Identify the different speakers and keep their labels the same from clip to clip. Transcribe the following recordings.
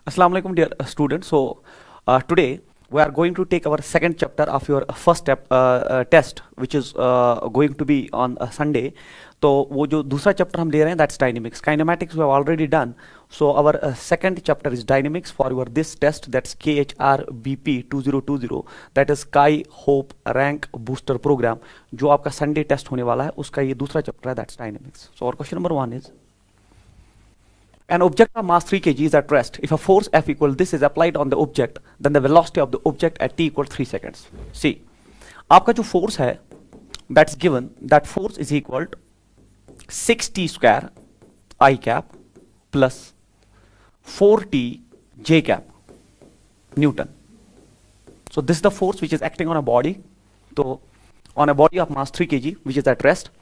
Speaker 1: Assalamu alaikum, dear students. Today we are going to take our second chapter of your first test, which is going to be on Sunday. तो वो जो दूसरा chapter हम ले रहे हैं that's dynamics. Kinematics we have already done. So our second chapter is dynamics for your this test that's KHRBP 2020 that is kai hope rank booster program. जो आपका संडे टेस्ट होने वाला है उसका ये दूसरा चैप्टर है दैट्स डायनेमिक्स. सो और question number 1 is an object of mass 3 kg is at rest. If a force F equal this is applied on the object, then the velocity of the object at t equal 3 seconds. See, आपका जो force है that's given, that force is equal to 6t square I cap plus 4t j cap Newton. So this is the force which is acting on a body. So on a body of mass 3 kg which is at rest.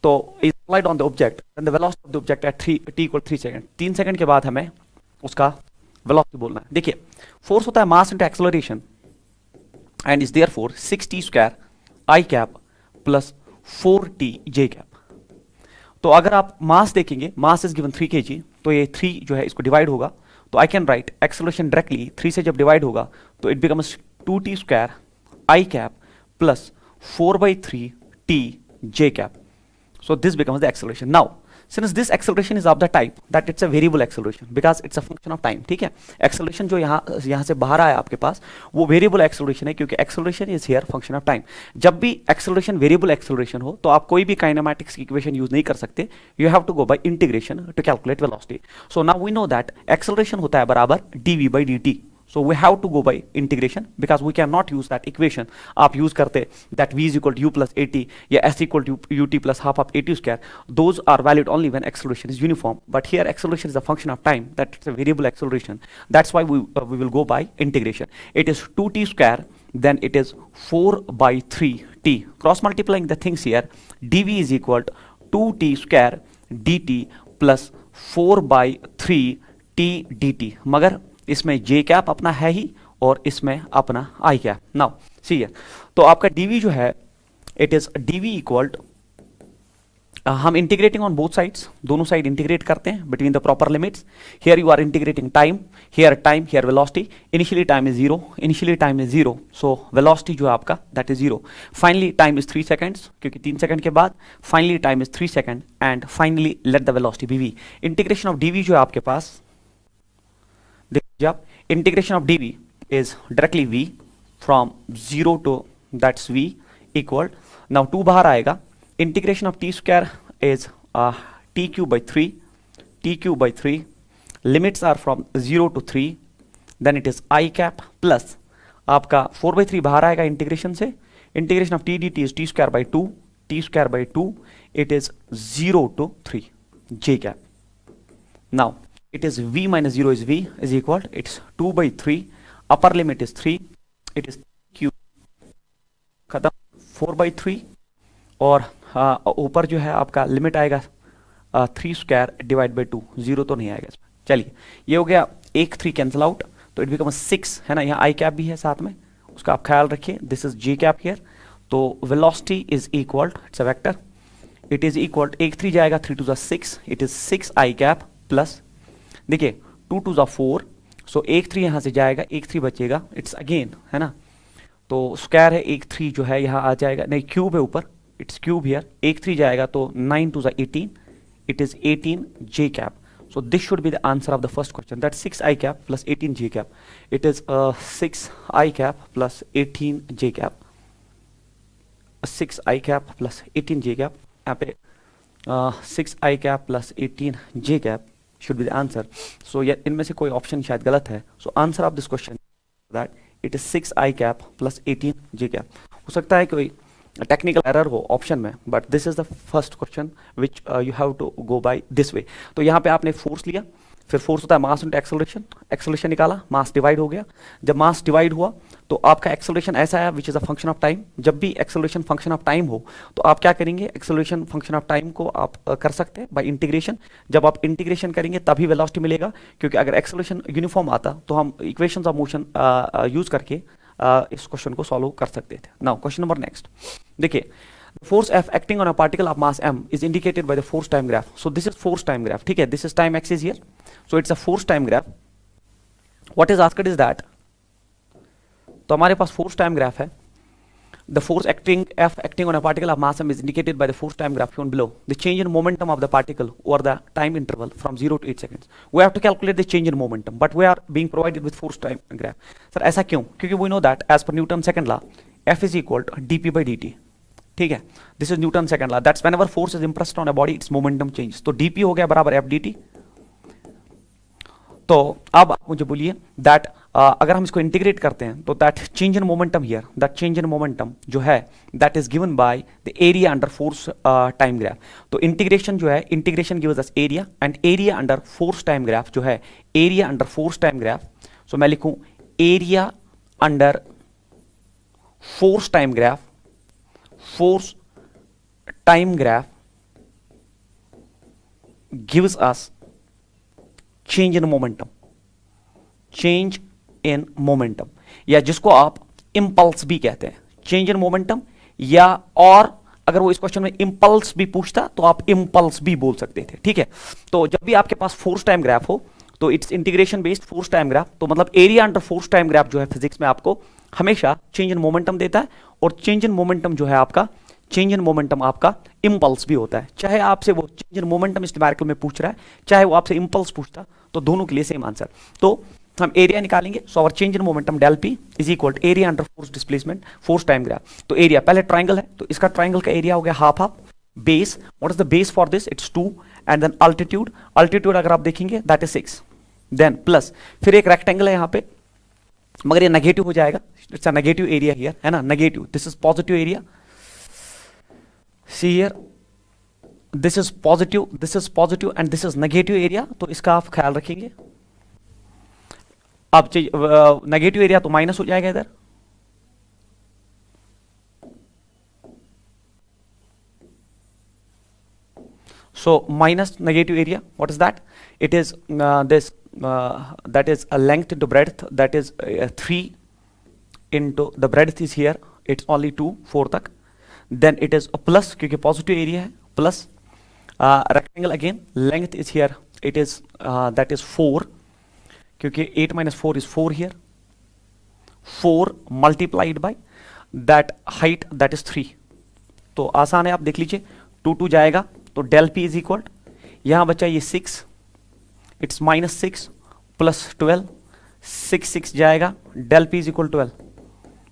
Speaker 1: तो is applied on the object and the velocity of the object at t equal 3 second. 3 second के बाद हमें उसका velocity बोलना है. देखिए force होता है mass into acceleration and is therefore 6t square I cap plus 4t j cap. तो अगर आप मास देखेंगे, मास इज गिवन 3 kg, तो ये 3 जो है इसको डिवाइड होगा तो I can write acceleration directly 3 से जब डिवाइड होगा तो it becomes 2t square I cap plus 4/3t j cap. So this becomes the acceleration. Now, since this acceleration is of the type that it's a variable acceleration because it's a function of time. ठीक है, acceleration जो यहाँ से बाहर आया आपके पास वो variable acceleration है क्योंकि acceleration is here function of time. जब भी acceleration variable acceleration हो तो आप कोई भी kinematics की equation use नहीं कर सकते. You have to go by integration to calculate velocity. So now we know that acceleration होता है बराबर dv/dt. So we have to go by integration because we cannot use that equation. आप use करते that v is equal to u plus at या s equal to ut plus half of at square. Those are valid only when acceleration is uniform. But here acceleration is a function of time. That's a variable acceleration. That's why we will go by integration. It is 2t square. Then it is 4/3t. Cross multiplying the things here. dv is equal to 2t square dt plus 4/3t dt. मगर इसमें j cap अपना है ही और इसमें अपना I cap. Now see है तो आपका dv जो है इट इज dv इक्वल हम इंटीग्रेटिंग ऑन बोथ साइड्स, दोनों साइड इंटीग्रेट करते हैं between the proper limits. Here you are integrating time, here velocity. Initially time is zero, so velocity जो है आपका that is 0. Finally time is 3 seconds क्योंकि 3 second के बाद finally time is 3 second and finally let the velocity be v. Integration of dv जो है आपके पास, integration of dv is directly v from 0 to that's v equal. Now 2 बाहर आएगा. Integration of t square is t cube by 3. Limits are from 0 to 3. Then it is I cap plus आपका 4/3 बाहर आएगा integration से. Integration of t dt is t square by 2. It is 0 to 3 j cap. Now it is v minus 0 is v is equal to it's 2/3. upper limit is 3. it is cube खत्म 4/3 और ऊपर जो है आपका limit आएगा 3 square divide by 2. 0 तो नहीं आएगा इसमें. चलिए ये हो गया, 1 3 कैंसिल आउट तो इट बिकम 6 है ना. यहाँ आई कैप भी है साथ में, उसका आप ख्याल रखिए. This is J cap here. तो velocity is equal it's a vector. It is equal 1 3 जाएगा 3 2 6. It is 6 I cap plus देखिए 2 2 4. सो 1 3 यहाँ से जाएगा, 1 3 बचेगा. इट्स अगेन है ना, तो स्क्वायर है 1 3 जो है यहाँ आ जाएगा, नहीं क्यूब है ऊपर, इट्स क्यूब हियर. 1 3 जाएगा तो 9 2 18. It is 18 j cap. So this should be the answer of the first question. That 6 I cap plus 18 j cap. It is 6 I cap plus 18 j cap. 6 I cap plus 18 j cap. यहाँ पे 6 I cap plus 18 j cap should be the answer. So इनमें से कोई option शायद गलत है. So answer of this question that it is 6 I cap plus 18 j cap. हो सकता है कोई टेक्निकल एरर हो ऑप्शन में, but this is the first question which you have to go by this way. तो यहाँ पे आपने फोर्स लिया, फिर फोर्स होता है मास इनटू एक्सेलरेशन. एक्सेलरेशन निकाला, मास डिवाइड हो गया. जब मास डिवाइड हुआ तो आपका एक्सेलरेशन ऐसा है which is a function of time. जब भी एक्सेलरेशन फंक्शन ऑफ टाइम हो तो आप क्या करेंगे, एक्सेलरेशन फंक्शन ऑफ टाइम को आप कर सकते हैं बाय इंटीग्रेशन. जब आप इंटीग्रेशन करेंगे तभी वेलोसिटी मिलेगा, क्योंकि अगर एक्सेलरेशन यूनिफॉर्म आता तो हम इक्वेशंस ऑफ मोशन यूज करके इस क्वेश्चन को सॉल्व कर सकते थे. नाउ क्वेश्चन नंबर नेक्स्ट देखिए. force F acting on a particle of mass m is indicated by the force time graph. So this is force time graph. ठीक है, this is time axis here. So it's a force time graph. What is asked is that, तो हमारे पास force time graph है. The force acting on a particle of mass m is indicated by the force time graph shown below. The change in momentum of the particle over the time interval from 0 to 8 seconds. We have to calculate the change in momentum, but we are being provided with force time graph. Sir, ऐसा क्यों? क्योंकि we know that as per Newton's second law, F is equal to dp by dt. ठीक है, this is Newton's second law. That's whenever force is impressed on a body, its momentum changes. तो dp हो गया बराबर f dt. तो अब आप मुझे बोलिए दैट अगर हम इसको इंटीग्रेट करते हैं तो that change in momentum here, that change in momentum जो है that is given by the area under force time graph. तो इंटीग्रेशन जो है, integration gives us area, and area under force time graph जो है, area under force time graph, so मैं लिखूं area under force time graph, force time graph gives us change in momentum, change in momentum, या जिसको आप impulse भी कहते हैं, चेंज इन मोमेंटम, या और अगर वो इस क्वेश्चन में इंपल्स भी पूछता तो आप इंपल्स भी बोल सकते थे. ठीक है, तो जब भी आपके पास फोर्स टाइम ग्राफ हो तो it's integration based force time graph, तो मतलब area under force time graph जो है फिजिक्स में आपको हमेशा चेंज इन मोमेंटम देता है, और चेंज इन मोमेंटम जो है आपका, चेंज इन मोमेंटम आपका इंपल्स भी होता है. चाहे आपसे वो चेंज इन मोमेंटम इस न्यूमेरिकल में पूछ रहा है, चाहे वो आपसे इंपल्स पूछता, तो दोनों के लिए सेम आंसर. तो हम एरिया निकालेंगे, so our change in momentum del p is equal to area under force displacement force time graph. तो एरिया पहले ट्राइंगल है तो इसका ट्राइंगल का एरिया हो गया half half. Base, what is the base for this, it's 2, and then altitude, altitude अगर आप देखेंगे दैट इज 6, देन प्लस, फिर एक रेक्टेंगल है यहाँ पे, मगर ये नेगेटिव हो जाएगा, it's a negative area here, है ना, negative, this is positive area. See here, this is positive and this is negative area, तो इसका आप ख्याल रखेंगे. अब नेगेटिव एरिया तो माइनस हो जाएगा इधर, so minus negative area, what is that, it is this that is a length into breadth, that is 3 into the breadth is here, it's only 2 4 तक, then it is a plus क्योंकि positive area है, plus rectangle again, length is here, it is that is 4 क्योंकि 8 minus 4 is 4 here, 4 multiplied by that height, that is 3. तो आसान है, आप देख लीजिए 2 2 जाएगा तो डेल पी इज इक्वल, यहां बचा ये 6, इट्स -6 प्लस 12, 6 6 जाएगा, del p is equal 12.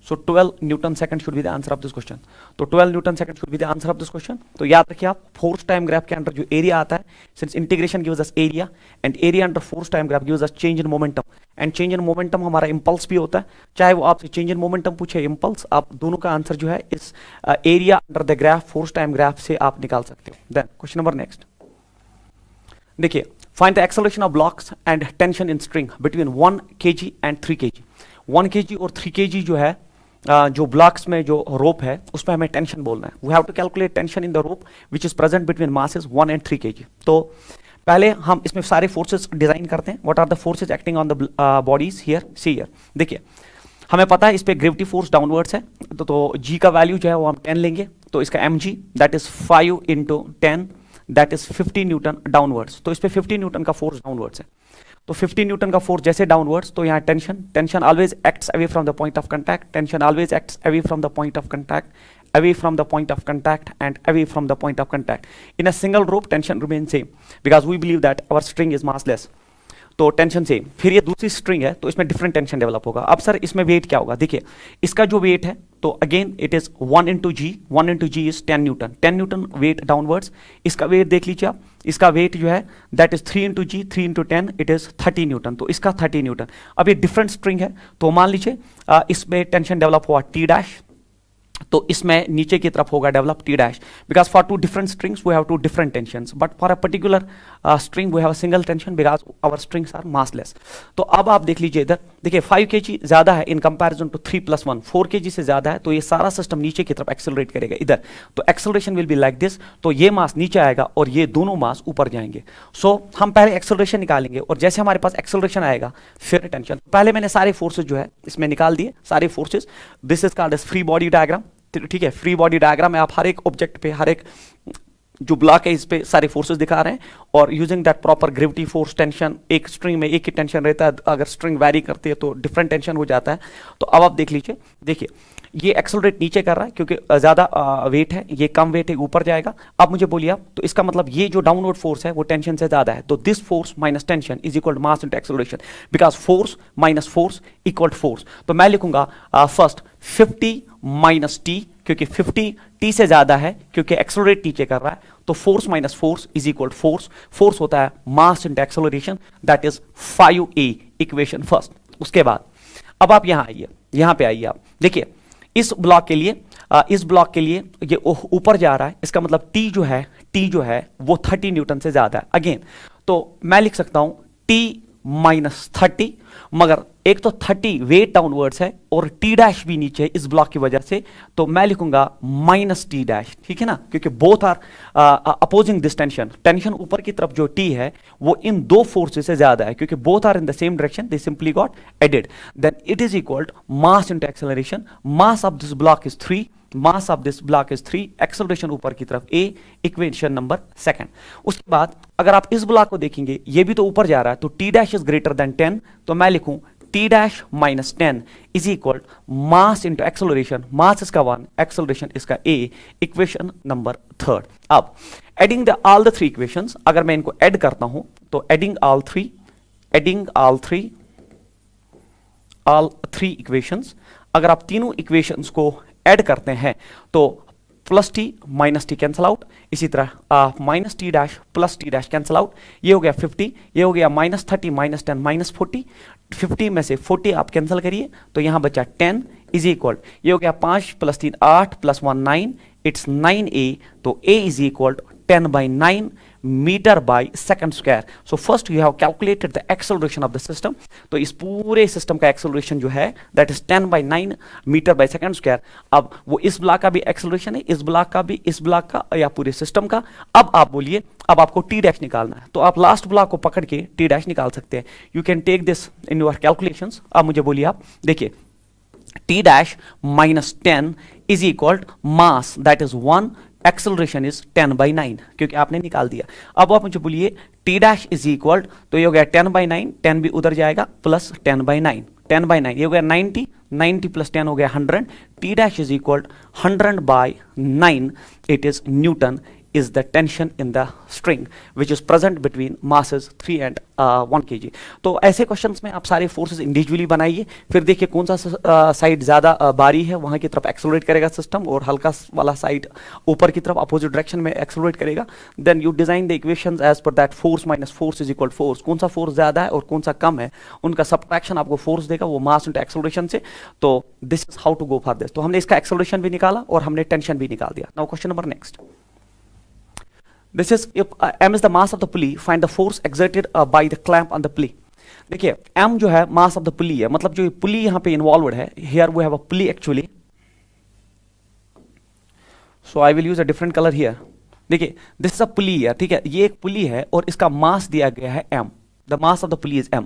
Speaker 1: So 12 newton second should be the answer of this question. तो 12 newton second should be the answer of this question. तो याद रखिए आप, फोर्स टाइम ग्राफ के अंदर जो एरिया आता है, since integration gives us area and area under force time graph gives us change in momentum, and change in momentum हमारा इंपल्स भी होता है. चाहे वो आपसे चेंज इन मोमेंटम पूछे इंपल्स, आप दोनों का आंसर जो है इस area under the graph force time graph से आप निकाल सकते हो. देन क्वेश्चन नंबर नेक्स्ट देखिए, find the acceleration of blocks and tension in string between 1 kg and 3 kg. 1 kg और 3 kg जो है, जो ब्लॉक्स में जो रोप है उसमें हमें टेंशन बोलना है. We have to calculate tension in the rope which is present between masses 1 and 3 kg. तो पहले हम इसमें सारे फोर्सेस डिजाइन करते हैं. What are the forces acting on the bodies here, see here. देखिए हमें पता है इस पे ग्रेविटी फोर्स डाउनवर्ड्स है, तो जी का वैल्यू जो है वो हम 10 लेंगे, तो इसका mg that is 5 into 10 that is 50 Newton downwards. तो इस पे 50 न्यूटन का फोर्स डाउनवर्ड्स है, तो 50 न्यूटन का फोर्स जैसे डाउनवर्ड्स, तो यहाँ tension always acts away from the point of contact, tension always acts away from the point of contact, away from the point of contact and away from the point of contact. In a single rope tension remains same because we believe that our string is massless. तो tension same. फिर ये दूसरी string है तो इसमें different tension develop होगा. अब sir इसमें वेट क्या होगा, देखिए इसका जो वेट है तो again it is 1 into g, 1 into g is 10 Newton, 10 Newton wait downwards. इसका वेट देख लीजिए आप, इसका वेट जो है that is 3 into g, 3 into 10 it is 30 Newton, तो इसका 30 न्यूटन. अब ये डिफरेंट स्ट्रिंग है तो मान लीजिए इसमें टेंशन डेवलप हुआ टी डैश, तो इसमें नीचे की तरफ होगा develop T dash, because for two different strings we have two different tensions, but for a particular string we have a single tension because our strings are massless. तो अब आप देख लीजिए इधर, देखिए 5 kg ज्यादा है इन कंपैरिजन टू 3 + 1, 4 kg से ज्यादा है, तो ये सारा सिस्टम नीचे की तरफ एक्सेलरेट करेगा इधर. तो acceleration will be like this, तो ये मास नीचे आएगा और ये दोनों मास ऊपर जाएंगे. सो हम पहले एक्सेलरेशन निकालेंगे और जैसे हमारे पास एक्सेलरेशन आएगा फिर टेंशन. पहले मैंने सारे फोर्सेज जो है इसमें निकाल दिए, सारे forces. This is called as free body diagram. ठीक है, फ्री बॉडी डायग्राम में आप हर एक ऑब्जेक्ट पे, हर एक जो ब्लॉक है इस पे सारे फोर्सेस दिखा रहे हैं, और using that proper gravity force tension, एक स्ट्रिंग में एक ही टेंशन रहता है, अगर स्ट्रिंग वैरी करती है तो डिफरेंट टेंशन हो जाता है। तो अब आप देख लीजिए, देखिए ये एक्सेलरेट नीचे कर रहा है क्योंकि ज्यादा वेट है, ये कम वेट है ऊपर जाएगा। अब मुझे बोलिए आप, तो इसका मतलब ये जो डाउनवर्ड फोर्स है वो टेंशन से ज्यादा है, तो this force minus tension is equal to mass into acceleration, because force minus force equal to force. तो मैं लिखूंगा फर्स्ट 50 माइनस टी, क्योंकि 50 टी से ज्यादा है क्योंकि एक्सेलरेट नीचे कर रहा है, तो force minus force is equal to force. Force होता है mass into acceleration, that is 5a equation first. उसके बाद अब आप यहां आइए, यहां पे आइए, आप देखिए इस ब्लॉक के लिए ये ऊपर जा रहा है, इसका मतलब टी जो है वो 30 न्यूटन से ज्यादा है अगेन। तो मैं लिख सकता हूं टी माइनस 30, मगर एक तो 30 वेट डाउनवर्ड्स है और टी डैश भी नीचे है इस ब्लॉक की वजह से, तो मैं लिखूंगा माइनस टी डैश, ठीक है ना, क्योंकि both are opposing this tension. Tension ऊपर की तरफ जो टी है वो इन दो फोर्सेस से ज्यादा है, क्योंकि both are in the same direction, they simply got added, then it is equal to mass into acceleration. Mass of this block is 3, mass of this block is 3, acceleration ऊपर की तरफ a, इक्वेशन नंबर सेकंड। उसके बाद अगर आप इस block को देखेंगे, ये भी तो ऊपर जा रहा है, तो T dash is greater than 10, तो मैं लिखूं T dash minus 10 is equal mass into acceleration, mass इसका 1, एक्सेलरेशन इसका a, इक्वेशन नंबर थर्ड। अब एडिंग ऑल द 3 इक्वेशंस, अगर मैं इनको ऐड करता हूं तो एडिंग ऑल थ्री इक्वेशंस, अगर आप तीनों इक्वेशंस को ऐड करते हैं तो plus T minus T cancel out, इसी तरह minus T dash plus T dash cancel out, ये हो गया 50, ये हो गया माइनस 30 माइनस 10 माइनस 40, 50 में से 40 आप कैंसिल करिए तो यहां बचा 10 इज इक्वल, ये हो गया 5 प्लस 3 8 प्लस 1 9, इट्स 9a, तो a is equal 10/9 metre by second square. So first you have calculated the acceleration of the system, तो इस पूरे सिस्टम का एक्सेलरेशन जो है that is 10/9 metre by second square. अब वो इस ब्लॉक का भी एक्सेलरेशन है, इस ब्लॉक का भी, इस ब्लॉक का या पूरे सिस्टम का। अब आप बोलिए, अब आपको टी डैश निकालना है, तो आप लास्ट ब्लॉक को पकड़ के टी डैश निकाल सकते हैं। You can take this in your calculations. अब मुझे बोलिए आप, देखिए T dash minus 10 is equal mass that is 1, acceleration is 10/9, क्योंकि आपने निकाल दिया। अब आप मुझे बोलिए टी डैश इज इक्वल, तो ये हो गया 10/9, 10 भी उधर जाएगा, प्लस 10/9, 10/9 ये हो गया 90, 90 प्लस 10 हो गया 100, T dash is equal 100/9, it is Newton is the tension in the string which is present between masses 3 and 1 kg। तो ऐसे क्वेश्चंस में आप सारे फोर्सेस इंडिविजुअली बनाइए, फिर देखिए कौन सा साइड ज्यादा भारी है वहां की तरफ एक्सेलरेट करेगा सिस्टम, और हल्का वाला साइड ऊपर की तरफ अपोजिट डायरेक्शन में एक्सेलरेट करेगा। Then you design the equations as per that force minus force is equal force, कौन सा फोर्स ज्यादा है और कौन सा कम है, उनका सब्ट्रैक्शन आपको फोर्स देगा, वो मास इनटू एक्सेलरेशन से। तो this is how to go for this. तो हमने इसका एक्सेलरेशन भी निकाला और हमने टेंशन भी निकाल दिया। Now question number next, this is if m is the mass of the pulley, find the force exerted by the clamp on the pulley। देखिए m जो है मास ऑफ द पुली है, मतलब जो पुली यहां पे इन्वॉल्वड है, here we have a pulley actually, so I will use a different colour here. देखिए दिस इज अ पुली है, ठीक है, ये एक पुली है और इसका मास दिया गया है m, the mass of the pulley is m,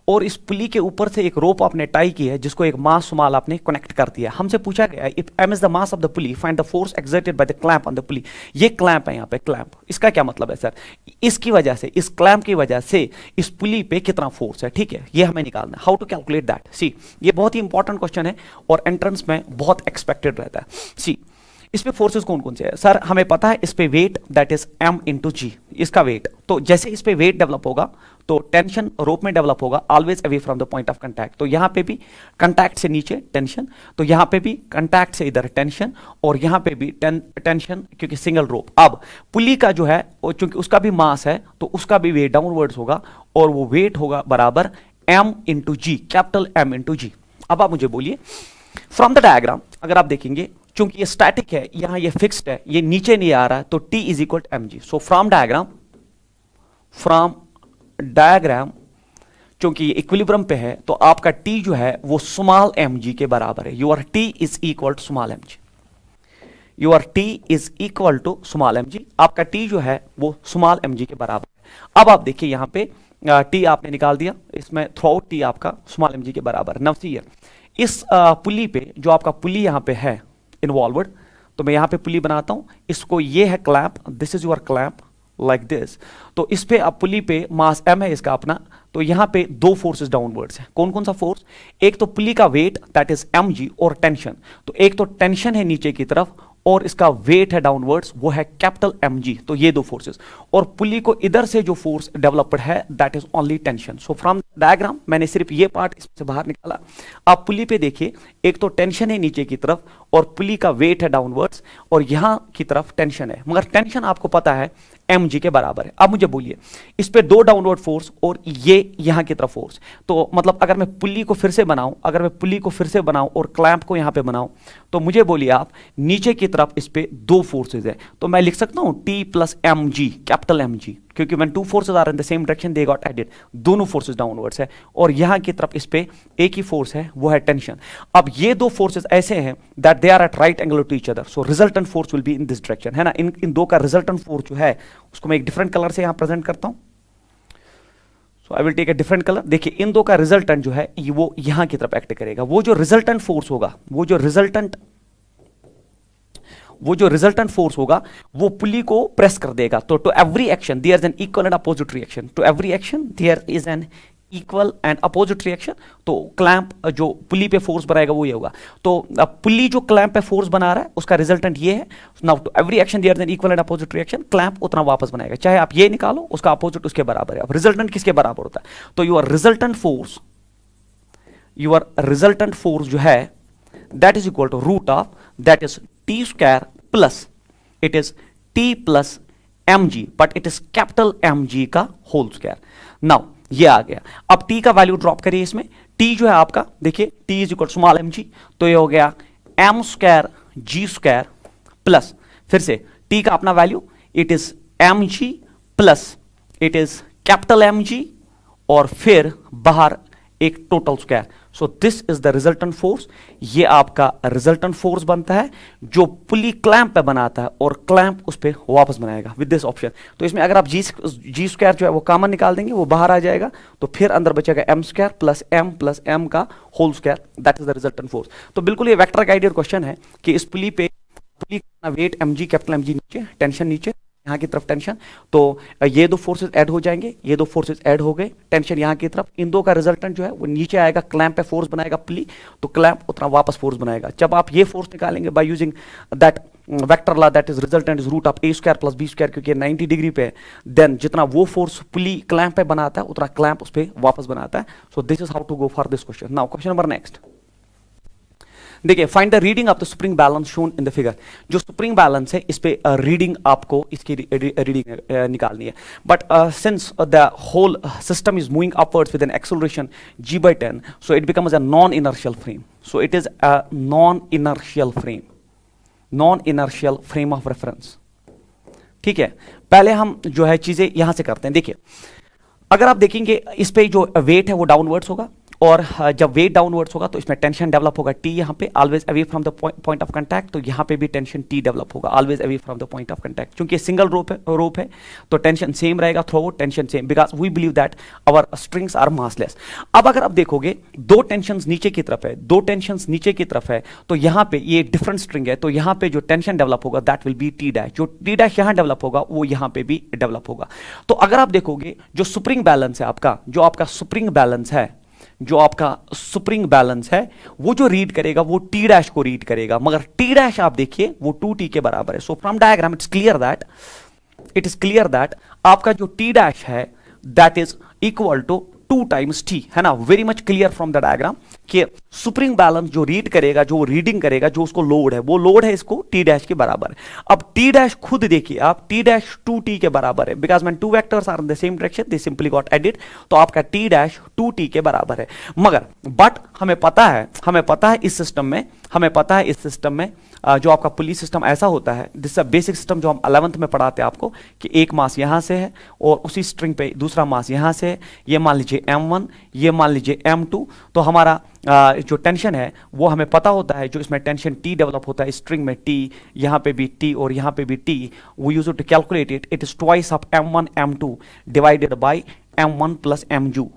Speaker 1: और इस पुली के ऊपर से एक रोप आपने टाई की है जिसको एक मास सुमाल आपने कनेक्ट कर दिया। हमसे पूछा गया है if m is the mass of the pulley find the force exerted by the clamp on the पुली। ये क्लैंप है यहाँ पे, क्लैंप, इसका क्या मतलब है सर, इसकी वजह से, इस क्लैंप की वजह से इस पुली पे कितना फोर्स है, ठीक है, ये हमें निकालना है। हाउ टू कैलकुलेट दैट, सी ये बहुत ही इंपॉर्टेंट क्वेश्चन है और एंट्रेंस में बहुत एक्सपेक्टेड रहता है। सी इस पे फोर्सेस कौन कौन से है सर, हमें पता है इस पे weight that is m into G, इसका वेट। तो जैसे इस पे वेट डेवलप होगा तो टेंशन रोप में डेवलप होगा always away from the point of contact. तो यहां पे भी कांटेक्ट से नीचे टेंशन, तो यहां पे भी कांटेक्ट से इधर टेंशन, और यहां पे भी टेंशन, क्योंकि सिंगल रोप। अब पुली का जो है चूंकि उसका भी मास है तो उसका भी वेट डाउनवर्ड्स होगा, और वो वेट होगा बराबर m इंटू जी, कैपिटल M इंटू जी। अब आप मुझे बोलिए फ्रॉम द डायग्राम, अगर आप देखेंगे चूंकि ये स्टैटिक है, यहां ये फिक्स्ड है, ये नीचे नहीं आ रहा है, तो T is equal to mg। So from diagram चूंकि ये इक्विलिब्रियम पे है तो आपका T जो है वो स्मॉल mg के बराबर है। Your T is equal to small mg, your T is equal to small mg, आपका T जो है वो स्मॉल mg के बराबर है। अब आप देखिए यहां पे T आपने निकाल दिया, इसमें थ्रू आउट T आपका स्मॉल mg के बराबर। नाउ सी इस पुली पे जो आपका पुली यहां पे है इन्वॉल्वड, तो मैं यहां पे पुली बनाता हूं, इसको ये है clamp, this is your clamp like this. तो इस पे अब पुली पे मास m है इसका अपना, तो यहां पे दो फोर्सेस डाउनवर्ड्स हैं। कौन कौन सा फोर्स? एक तो पुली का वेट दैट इज mg और टेंशन, तो एक तो टेंशन है नीचे की तरफ और इसका वेट है डाउनवर्ड्स, वो है कैपिटल mg। तो ये दो फोर्सेस, और पुली को इधर से जो फोर्स डेवलप्ड है that is only tension. So from diagram मैंने सिर्फ ये पार्ट इससे बाहर निकाला। आप पुली पे देखिए, एक तो टेंशन है नीचे की तरफ और पुली का वेट है डाउनवर्ड्स, और यहां की तरफ टेंशन है, मगर टेंशन आपको पता है mg के बराबर है। अब मुझे बोलिए, इस पे दो डाउनवर्ड फोर्स और ये यहां की तरफ फोर्स, तो मतलब अगर मैं पुली को फिर से बनाऊं, अगर मैं पुली को फिर से बनाऊं और क्लैंप को यहां पे बनाऊं, तो मुझे बोलिए आप, नीचे की तरफ इस पे दो फोर्सेज है, तो मैं लिख सकता हूं T plus mg, capital mg, क्योंकि when two forces are in the same direction they got added, दोनों फोर्सेस डाउनवर्ड्स है, और यहां की तरफ इस पे एक ही फोर्स है, वो है टेंशन। अब ये दो फोर्सेस ऐसे हैं that they are at right angle to each other, so resultant force will be in this direction, है ना। इन दो का रिजल्टेंट फोर्स जो है उसको मैं एक डिफरेंट कलर से यहां प्रेजेंट करता हूं। So I will take a different colour. देखिए, इन दो का रिजल्टेंट जो है वो यहां की तरफ एक्ट करेगा। वो जो रिजल्टेंट फोर्स होगा, वो जो रिजल्टेंट फोर्स होगा वो पुली को प्रेस कर देगा। तो to every action there is an equal and opposite reaction, to every action there is an equal and opposite reaction. तो क्लैंप जो पुली पे फोर्स बनाएगा वो ये होगा। तो पुली जो क्लैंप पे फोर्स बना रहा है उसका रिजल्टेंट ये है। Now to every action there is an equal and opposite reaction, clamp उतना वापस बनाएगा, चाहे आप ये निकालो, उसका अपोजिट उसके बराबर है। अब रिजल्टेंट किसके बराबर होता है? तो योर रिजल्टेंट फोर्स जो है that is equal to root of that is T square plus it is T plus mg, but it is capital mg का होल स्क्वायर। नाउ ये आ गया। अब T का वैल्यू ड्रॉप करिए इसमें। T जो है आपका, देखिए T is equal small mg, तो ये हो गया m square g square plus, फिर से T का अपना value it is mg plus it is capital mg, और फिर बाहर एक total square. So this is the resultant force. ये आपका रिजल्टेंट फोर्स बनता है जो पुली क्लैंप पे बनाता है और क्लैंप उस पे वापस बनाएगा विद दिस ऑप्शन। तो इसमें अगर आप जी स्क्वायर जो है वो कॉमन निकाल देंगे, वो बाहर आ जाएगा, तो फिर अंदर बचेगा m स्क्वायर प्लस m का whole square, that is the resultant force. तो बिल्कुल ये वेक्टर गाइडेड क्वेश्चन है कि इस पुली का वेट mg, कैपिटल mg नीचे, टेंशन नीचे, यहाँ की तरफ टेंशन, तो ये दो फोर्सेस ऐड हो जाएंगे, ये दो फोर्सेस ऐड हो गए, टेंशन यहाँ की तरफ, इन दो का रिजल्टेंट जो है वो नीचे आएगा, क्लैंप पे फोर्स बनाएगा पुली, तो क्लैंप उतना वापस फोर्स बनाएगा। जब आप ये फोर्स निकालेंगे by using that vector law that is resultant is root of a square plus b square, क्योंकि 90 डिग्री पे है, देन जितना वो फोर्स पुली क्लैंप पे बनाता है उतना क्लैंप उस पे वापस बनाता है। So this is how to go for this question. Now question number next, देखिए, find the reading of the spring balance shown in the figure. जो स्प्रिंग बैलेंस है इस पे रीडिंग आपको इसकी रीडिंग निकालनी है, but since the whole system is moving upwards with an acceleration g/10, so it becomes a non inertial frame. So it is a non inertial frame of reference. ठीक है, पहले हम जो है चीजें यहां से करते हैं। देखिए, अगर आप देखेंगे इस पे जो वेट है वो डाउनवर्ड्स होगा, और जब वेट डाउनवर्ड्स होगा तो इसमें टेंशन डेवलप होगा T यहाँ पे, always away from the point of contact, तो यहाँ पे भी टेंशन T डेवलप होगा, always away from the point of contact. क्योंकि सिंगल रोप है तो टेंशन सेम रहेगा, throughout tension same, because we believe that our strings are massless. अब अगर आप देखोगे दो टेंशन नीचे की तरफ है, तो यहाँ पे ये डिफरेंट स्ट्रिंग है, तो यहाँ पे जो टेंशन डेवलप होगा that will B T dash, जो T डैश यहाँ डेवलप होगा वो यहाँ पे भी डेवलप होगा। तो अगर आप देखोगे जो स्प्रिंग बैलेंस है आपका, जो आपका स्प्रिंग बैलेंस है वो जो रीड करेगा वो T डैश को रीड करेगा, मगर T डैश आप देखिए वो 2T के बराबर है। So from diagram it is clear that आपका जो T डैश है that is equal to 2 times T, है ना। Very much clear from the diagram कि स्प्रिंग बैलेंस जो रीड करेगा, जो रीडिंग करेगा, जो उसको लोड है, वो लोड है इसको T डैश के बराबर है। अब T डैश खुद देखिए आप, T डैश 2T के बराबर है, because when 2 vectors are in the same direction they simply got added, तो आपका T डैश 2T के बराबर है। मगर बट हमें पता है इस सिस्टम में जो आपका पुली सिस्टम ऐसा होता है, दिस बेसिक सिस्टम जो हम 11th में पढ़ाते हैं आपको, कि एक मास यहां से है और उसी स्ट्रिंग पे दूसरा मास यहां से है, ये मान लीजिए m1, ये मान लीजिए m2, तो हमारा जो टेंशन है वो हमें पता होता है, जो इसमें टेंशन T डेवलप होता है स्ट्रिंग में T, यहाँ पे भी T और यहाँ पे भी T, वो use to calculate it is twice of m1 m2 divided by m1 plus m2।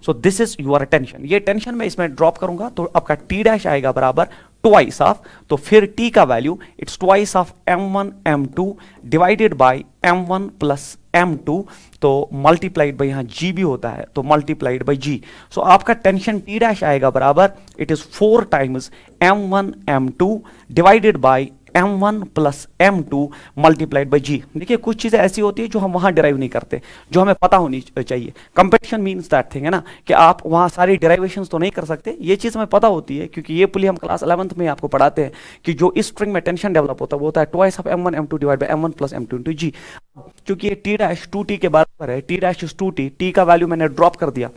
Speaker 1: So this is your tension. ये टेंशन मैं इसमें ड्रॉप करूंगा तो आपका T डैश आएगा बराबर ट्वाइस ऑफ, तो फिर टी का value it's twice of m1 m2 divided by m1 plus m2, तो मल्टीप्लाइड बाई, यहां g भी होता है तो मल्टीप्लाइड बाई g। सो आपका टेंशन टी डैश आएगा बराबर it is 4 times m1 m2 divided by m1 plus m2 multiplied by g। देखिए कुछ चीजें ऐसी होती है जो हम वहां डिराइव नहीं करते, जो हमें पता होनी चाहिए। कंपेटिशन मीन्स दैट थिंग है ना, कि आप वहां सारी डिराइवेशंस तो नहीं कर सकते, ये चीज हमें पता होती है क्योंकि ये पुली हम क्लास 11th में आपको पढ़ाते हैं कि जो इस स्ट्रिंग में टेंशन डेवलप होता है वो होता है twice of m1 m2 divide by m1 plus m2 into g। क्योंकि ये t डैश 2t के बराबर है, t dash is 2t, t का वैल्यू मैंने ड्रॉप कर दिया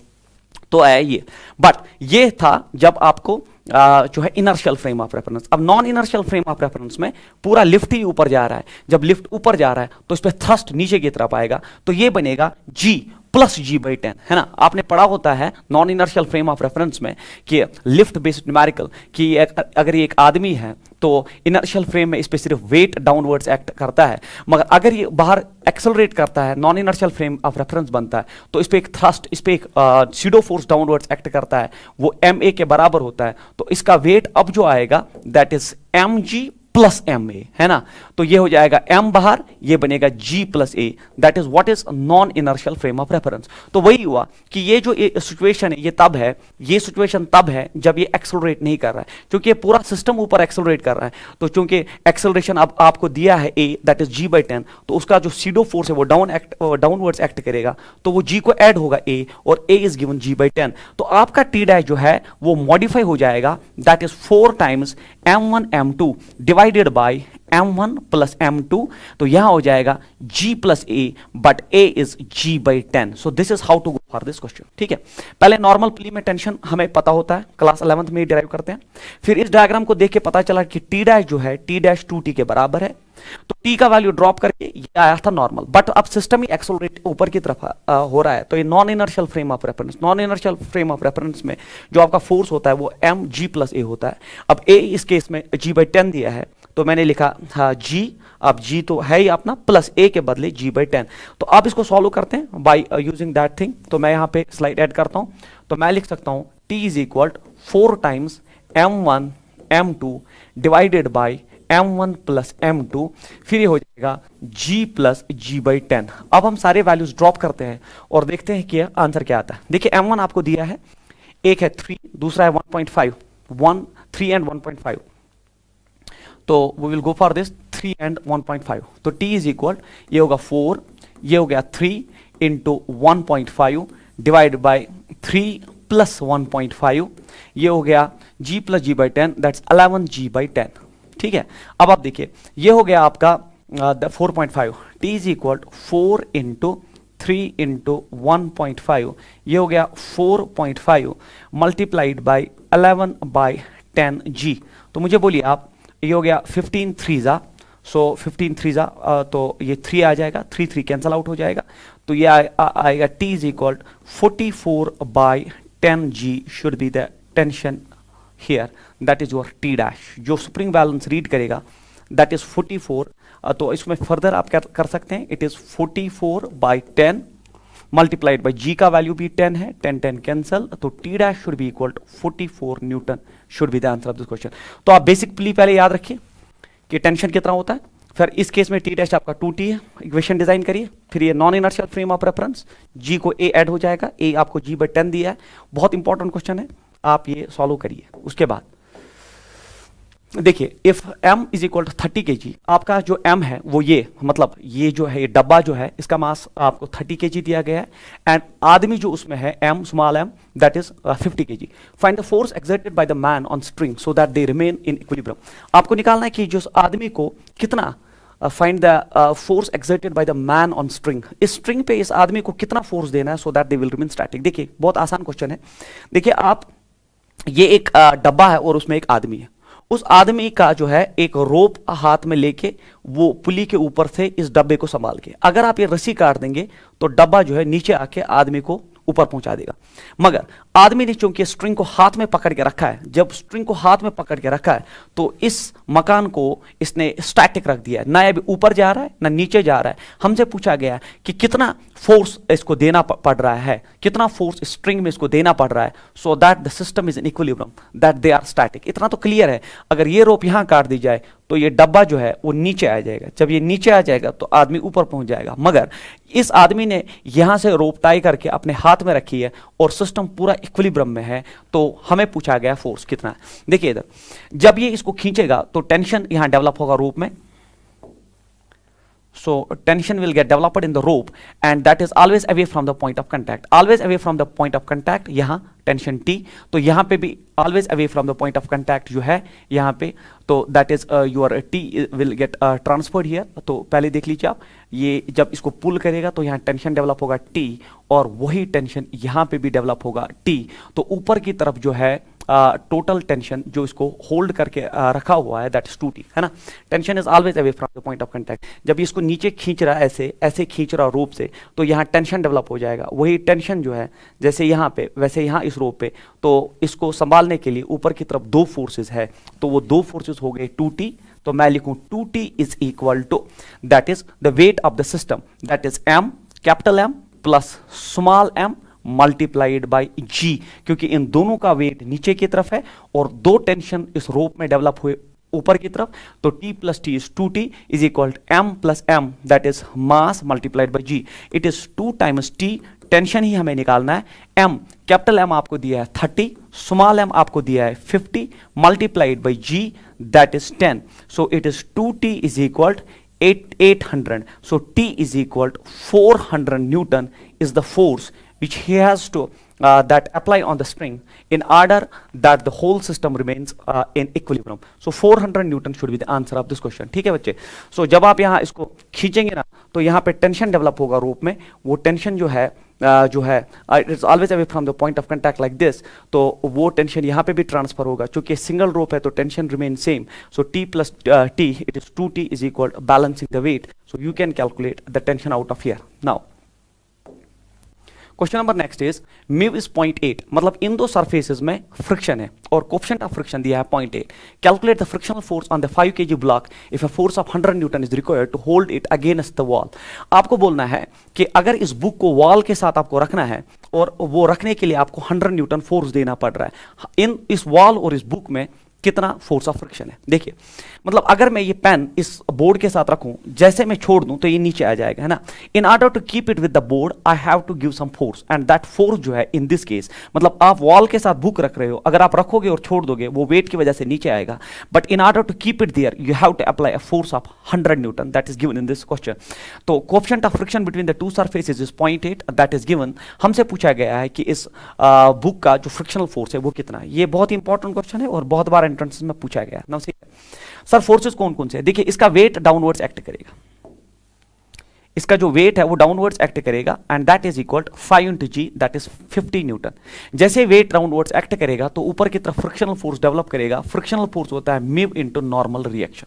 Speaker 1: तो आया ये। बट ये था जब आपको जो है इनर्शियल फ्रेम ऑफ रेफरेंस। अब non inertial frame of reference में पूरा लिफ्ट ही ऊपर जा रहा है, जब लिफ्ट ऊपर जा रहा है तो इस पे थ्रस्ट नीचे की तरफ आएगा, तो ये बनेगा g प्लस जी बाई 10, है ना। आपने पढ़ा होता है non inertial frame of reference में कि लिफ्ट बेस्ड न्यूमेरिकल कि अगर ये एक आदमी है तो इनर्शियल फ्रेम में इस पे सिर्फ वेट डाउनवर्ड्स एक्ट करता है, मगर अगर ये बाहर एक्सेलरेट करता है non inertial frame of reference बनता है तो इस पे एक थ्रस्ट, इस पे एक सीडो फोर्स डाउनवर्ड्स एक्ट करता है, वो ma के बराबर होता है। तो इसका वेट अब जो आएगा that is mg plus ma, है ना। तो ये हो जाएगा m बाहर, ये बनेगा g plus a, that is what is non inertial frame of reference. तो वही हुआ कि ये जो सिचुएशन है ये तब है, ये सिचुएशन तब है जब ये एक्सेलरेट नहीं कर रहा है, क्योंकि ये पूरा सिस्टम ऊपर एक्सेलरेट कर रहा है। तो चूंकि एक्सेलरेशन अब आपको दिया है a that is g by 10, तो उसका जो सीडो फोर्स है वो डाउनवर्ड्स एक्ट करेगा, तो वो g को ऐड होगा a और a is given g by 10। तो आपका t डैश जो है वो मॉडिफाई हो जाएगा, that is 4 times m1 m2 divided by m1 plus m2, तो यहां हो जाएगा g plus a, but a is g by 10। So this is how to go for this question, ठीक है। पहले नॉर्मल प्ली में टेंशन हमें पता होता है, क्लास 11th में डिराइव करते हैं। फिर इस डायग्राम को देख के पता चला कि t डैश जो है t डैश 2t के बराबर है, तो t का वैल्यू ड्रॉप करके ये आया था नॉर्मल, बट अब सिस्टम ही एक्सेलरेट ऊपर की तरफ हो रहा है, तो ये non inertial frame of reference, non inertial frame of reference में जो आपका फोर्स होता है वो mg प्लस a होता है। अब a इस केस में g बाई 10 दिया है, तो मैंने लिखा था g, अब g तो है ही अपना, प्लस a के बदले g बाई 10। तो आप इसको सॉल्व करते हैं बाय यूजिंग दैट थिंग, तो मैं यहाँ पे स्लाइड ऐड करता हूँ, तो मैं लिख सकता हूँ t is equal 4 times m1 m2 divided by m1 plus m2, फिर ये हो जाएगा g प्लस g बाई 10। अब हम सारे वैल्यूज ड्रॉप करते हैं और देखते हैं कि आंसर क्या आता है। देखिए m1 आपको दिया है, एक है 3, दूसरा है 1.5, 3 एंड 1.5, तो we will go for this 3 and 1.5। तो t इज इक्वल, ये होगा 4, ये हो गया 3 इंटू 1.5 डिवाइड बाई 3 प्लस 1.5, ये हो गया g plus g by 10, that's 11g by 10, ठीक है। अब आप देखिए ये हो गया आपका 4.5, t is equal 4 into 3 into 1.5, ये हो गया 4.5 मल्टीप्लाइड बाई 11 बाई 10g। तो मुझे बोलिए आप, ये हो गया 15 3 सो 15 3 तो ये 3 आ जाएगा, 3 कैंसल आउट हो जाएगा, तो ये आएगा t is equal 44 by 10g should be the tension here, that is your t dash. जो स्प्रिंग बैलेंस रीड करेगा दैट इज 44, तो इसमें फर्दर आप क्या कर सकते हैं, it is 44 by 10 multiplied by g का वैल्यू भी 10 है, 10 कैंसल, तो t dash should be equal to 44 newton should be the answer of this question. तो आप बेसिक प्ली पहले याद रखिए कि टेंशन कितना होता है, फिर इस केस में t डैश आपका 2t है, इक्वेशन डिजाइन करिए, फिर ये non inertial frame of reference, g को a ऐड हो जाएगा, a आपको g बाई 10 दिया है, बहुत इंपॉर्टेंट क्वेश्चन है, आप ये सॉल्व करिए। उसके बाद देखिए if m is equal to 30 kg, आपका जो m है वो ये, मतलब ये जो है ये डब्बा जो है इसका मास आपको 30 kg दिया गया है, एंड आदमी जो उसमें है m small m that is 50 kg। Find the force exerted by the man on string so that they remain in equilibrium. आपको निकालना है कि जो आदमी को कितना, find the force exerted by the man on string, इस स्ट्रिंग पे इस आदमी को कितना फोर्स देना है so that they will remain static. देखिए बहुत आसान क्वेश्चन है। देखिए आप, ये एक डब्बा है और उसमें एक आदमी है, उस आदमी का जो है एक रोप हाथ में लेके वो पुली के ऊपर से इस डब्बे को संभाल के, अगर आप ये रस्सी काट देंगे तो डब्बा जो है नीचे आके आदमी को ऊपर पहुंचा देगा। मगर आदमी ने चूंकि स्ट्रिंग को हाथ में पकड़ के रखा है, जब स्ट्रिंग को हाथ में पकड़ के रखा है तो इस मकान को इसने स्टैटिक रख दिया है, ना अभी ऊपर जा रहा है ना नीचे जा रहा है। हमसे पूछा गया है कि कितना फोर्स इसको देना पड़ रहा है, कितना फोर्स स्ट्रिंग में इसको देना पड़ रहा है, so that the system is in equilibrium, that they are static. इतना तो क्लियर है, अगर ये रोप यहां काट दी जाए तो ये डब्बा जो है वो नीचे आ जाएगा, जब ये नीचे आ जाएगा तो आदमी ऊपर पहुंच जाएगा। मगर इस आदमी ने यहां से रोप टाई करके अपने हाथ में रखी है और सिस्टम पूरा इक्विलिब्रियम में है, तो हमें पूछा गया फोर्स कितना है। देखिए इधर, जब ये इसको खींचेगा तो टेंशन यहां डेवलप होगा रोप में, so tension will get developed in the rope and that is always away from the point of contact, always away from the point of contact। यहां टेंशन T, तो यहां पे भी always away from the point of contact जो है यहां पे, तो that is your T will get transferred here। तो पहले देख लीजिए आप, ये जब इसको पुल करेगा तो यहां टेंशन डेवलप होगा T और वही टेंशन यहां पे भी डेवलप होगा T। तो ऊपर की तरफ जो है टोटल टेंशन जो इसको होल्ड करके रखा हुआ है दैट इज 2T, है ना। Tension is always away from the point of contact. जब इसको नीचे खींच रहा है, ऐसे ऐसे खींच रहा रोप से, तो यहाँ टेंशन डेवलप हो जाएगा। वही टेंशन जो है जैसे यहाँ पे वैसे यहाँ इस रोप पे, तो इसको संभालने के लिए ऊपर की तरफ दो फोर्सेस है, तो वो दो फोर्सेस हो गए 2T। तो मैं लिखूं 2T is equal to that is the weight of the system, that is M capital M plus small m multiplied by G, क्योंकि इन दोनों का वेट नीचे की तरफ है और दो टेंशन इस रोप में डेवलप हुए ऊपर की तरफ, तो T plus T is 2T is equal to M plus M that is mass multiplied by G। It is 2 times T, tension ही हमें निकालना है। M कैपिटल M आपको दिया है 30, स्मॉल m आपको दिया है 50 multiplied by G that is 10। So it is 2T is equal 800। So T is equal to 400 Newton is the force which he has to that apply on the string in order that the whole system remains in equilibrium. So 400 Newton should be the answer of this question। ठीक है बच्चे। So जब आप यहाँ इसको खींचेंगे ना तो यहाँ पे टेंशन डेवलप होगा रोप में, वो टेंशन जो है it is always away from the point of contact like this, तो वो टेंशन यहाँ पे भी ट्रांसफर होगा। चूंकि सिंगल रोप है तो tension remain same, so T plus T it is 2T is equal balancing the weight, so you can calculate the tension out of here. Now question number next is mu is 0.8, मतलब इन दो surfaces में friction है और coefficient of friction दिया है 0.8। Calculate the frictional force on the 5 kg block if a force of 100 newton is required to hold it against the wall. आपको बोलना है कि अगर इस बुक को वॉल के साथ आपको रखना है और वो रखने के लिए आपको 100 न्यूटन फोर्स देना पड़ रहा है, इन इस वॉल और इस बुक में कितना फोर्स ऑफ फ्रिक्शन है। देखिए मतलब अगर मैं ये पेन इस बोर्ड के साथ रखूं, जैसे मैं छोड़ दूं तो ये नीचे आ जाएगा, है ना। In order to keep it with the board I have to give some force and that force जो है इन दिस केस, मतलब आप वॉल के साथ बुक रख रहे हो, अगर आप रखोगे और छोड़ दोगे वो वेट की वजह से नीचे आएगा, but in order to keep it there you have to apply a force of 100 newton that is given in this question. तो coefficient of friction between the two surfaces is 0.8 that is given. हमसे पूछा गया है कि इस book का जो frictional force है वो कितना है। ये बहुत इंपॉर्टेंट क्वेश्चन है और बहुत बार एंट्रेंस में पूछा गया। नाउ सर फोर्सेस कौन कौन से हैं? देखिए इसका वेट डाउनवर्ड्स एक्ट करेगा, इसका जो वेट है वो डाउनवर्ड्स एक्ट करेगा and that is equal 5 into G that is 50 Newton. जैसे वेट डाउनवर्ड्स एक्ट करेगा तो ऊपर की तरफ फ्रिक्शनल फोर्स डेवलप करेगा। फ्रिक्शनल फोर्स होता है म्यू इनटू नॉर्मल रिएक्शन।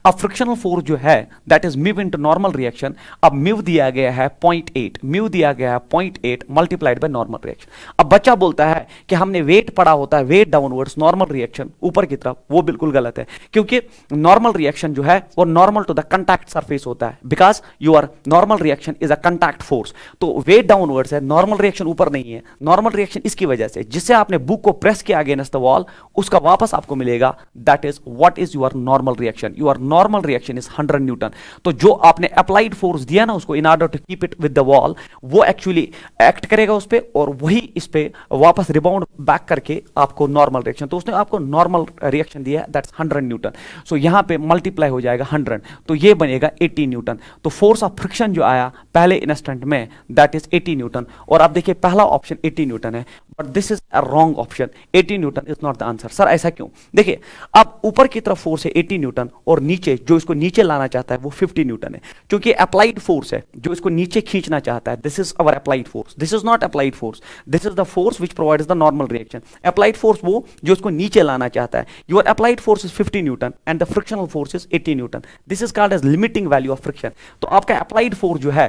Speaker 1: अब फ्रिक्शनल फोर्स जो है that is mu into normal reaction. अब म्यू दिया गया है 0.8, म्यू दिया गया है 0.8 मल्टीप्लाइड बाय नॉर्मल रिएक्शन। अब बच्चा बोलता है कि हमने वेट पढ़ा होता है वेट डाउनवर्ड्स नॉर्मल रिएक्शन ऊपर की तरफ, वो बिल्कुल गलत है, क्योंकि नॉर्मल रिएक्शन जो है वो normal to the contact surface होता है, because your normal reaction is a contact force. तो वेट डाउनवर्ड्स है, नॉर्मल रिएक्शन ऊपर नहीं है। नॉर्मल रिएक्शन इसकी वजह से जिससे आपने बुक को प्रेस किया अगेंस्ट द वॉल उसका वापस आपको मिलेगा, that is what is your normal reaction. Your normal reaction is 100 newton. तो जो आपने अप्लाइड फोर्स दिया ना उसको in order to keep it with the wall, वो एक्चुअली एक्ट करेगा उस पे और वही इस पे वापस रिबाउंड बैक करके आपको नॉर्मल रिएक्शन, तो उसने आपको नॉर्मल रिएक्शन दिया है दैट्स 100 न्यूटन। सो यहां पे मल्टीप्लाई हो जाएगा 100, तो ये बनेगा 80 न्यूटन। तो फोर्स ऑफ फ्रिक्शन जो आया पहले इंस्टेंट में दैट इज 80 न्यूटन। और आप देखिए पहला ऑप्शन 80 न्यूटन है, but this is a wrong option. 80 Newton is not the answer. Sir ऐसा क्यों? देखिए अब ऊपर की तरफ फोर्स है 80 न्यूटन और नीचे जो इसको नीचे लाना चाहता है वो 50 न्यूटन है, क्योंकि अप्लाइड फोर्स है जो इसको नीचे खींचना चाहता है। This is our applied force, this is not applied force, this is the force which provides the normal reaction. Applied force वो जो इसको नीचे लाना चाहता है। Your applied force is 50 newton and the frictional force is 80 newton. This is called as limiting value of friction. तो आपका applied force जो है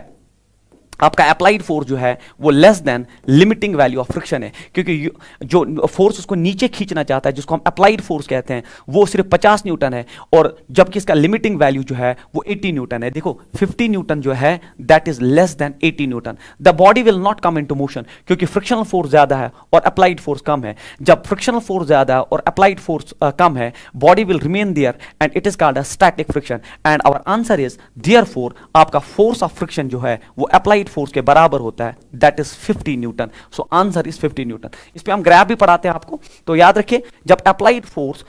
Speaker 1: आपका अप्लाइड फोर्स जो है वो less than limiting value of friction है, क्योंकि जो फोर्स उसको नीचे खींचना चाहता है जिसको हम अप्लाइड फोर्स कहते हैं वो सिर्फ 50 न्यूटन है, और जबकि इसका लिमिटिंग वैल्यू जो है वो 80 न्यूटन है। देखो 50 न्यूटन जो है that is less then 80 Newton. The body will not come into motion, क्योंकि फ्रिक्शनल फोर्स ज्यादा है और अप्लाइड फोर्स कम है। जब फ्रिक्शनल फोर्स ज्यादा है और अप्लाइड फोर्स कम है, body will remain there and it is called a static friction. And our answer is therefore आपका फोर्स ऑफ फ्रिक्शन जो है वो अप्लाइड फोर्स के बराबर होता है, that is 50 newton. So answer is 50 newton. इस पे हम ग्राफ भी पढ़ाते हैं आपको, तो याद रखिए जब अप्लाइड फोर्स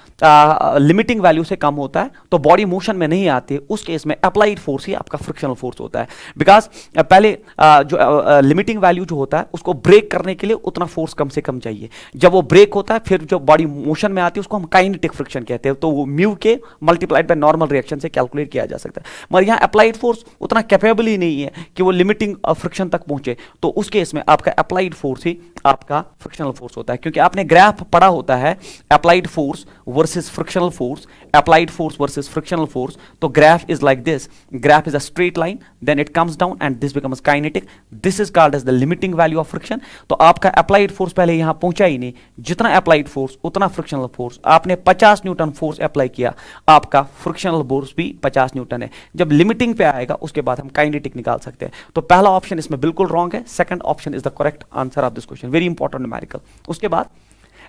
Speaker 1: लिमिटिंग वैल्यू से कम होता है तो बॉडी मोशन में नहीं आती है, उस केस में अप्लाइड फोर्स ही आपका फ्रिक्शनल फोर्स होता है। बिकॉज पहले जो लिमिटिंग वैल्यू जो होता है उसको ब्रेक करने के लिए उतना फोर्स कम से कम चाहिए। जब वो ब्रेक होता है फिर जो बॉडी मोशन में आती है उसको हम काइनेटिक फ्रिक्शन कहते हैं, तो वो म्यू के मल्टीप्लाइड बाय नॉर्मल रिएक्शन से कैलकुलेट किया जा सकता है। मगर यहाँ अप्लाइड फोर्स उतना कैपेबल ही नहीं है कि वो लिमिटिंग फ्रिक्शन तक पहुंचे, तो उस केस में आपका अप्लाइड फोर्स ही आपका फ्रिक्शनल फोर्स होता है। क्योंकि आपने ग्राफ पढ़ा होता है applied force versus frictional force, applied force versus frictional force, तो graph is like this, graph is a straight line, then it comes down and this becomes kinetic, this is called as the limiting value of friction. तो आपका applied force पहले यहां पहुंचा ही नहीं, जितना applied force उतना frictional force. आपने 50 Newton force apply किया, आपका फ्रिक्शनल फोर्स भी 50 न्यूटन है। जब लिमिटिंग पे आएगा उसके बाद हम काइनेटिक निकाल सकते हैं। तो पहला ऑप्शन इसमें बिल्कुल रॉन्ग है, second option is the correct answer of this question, very important numerical. उसके बाद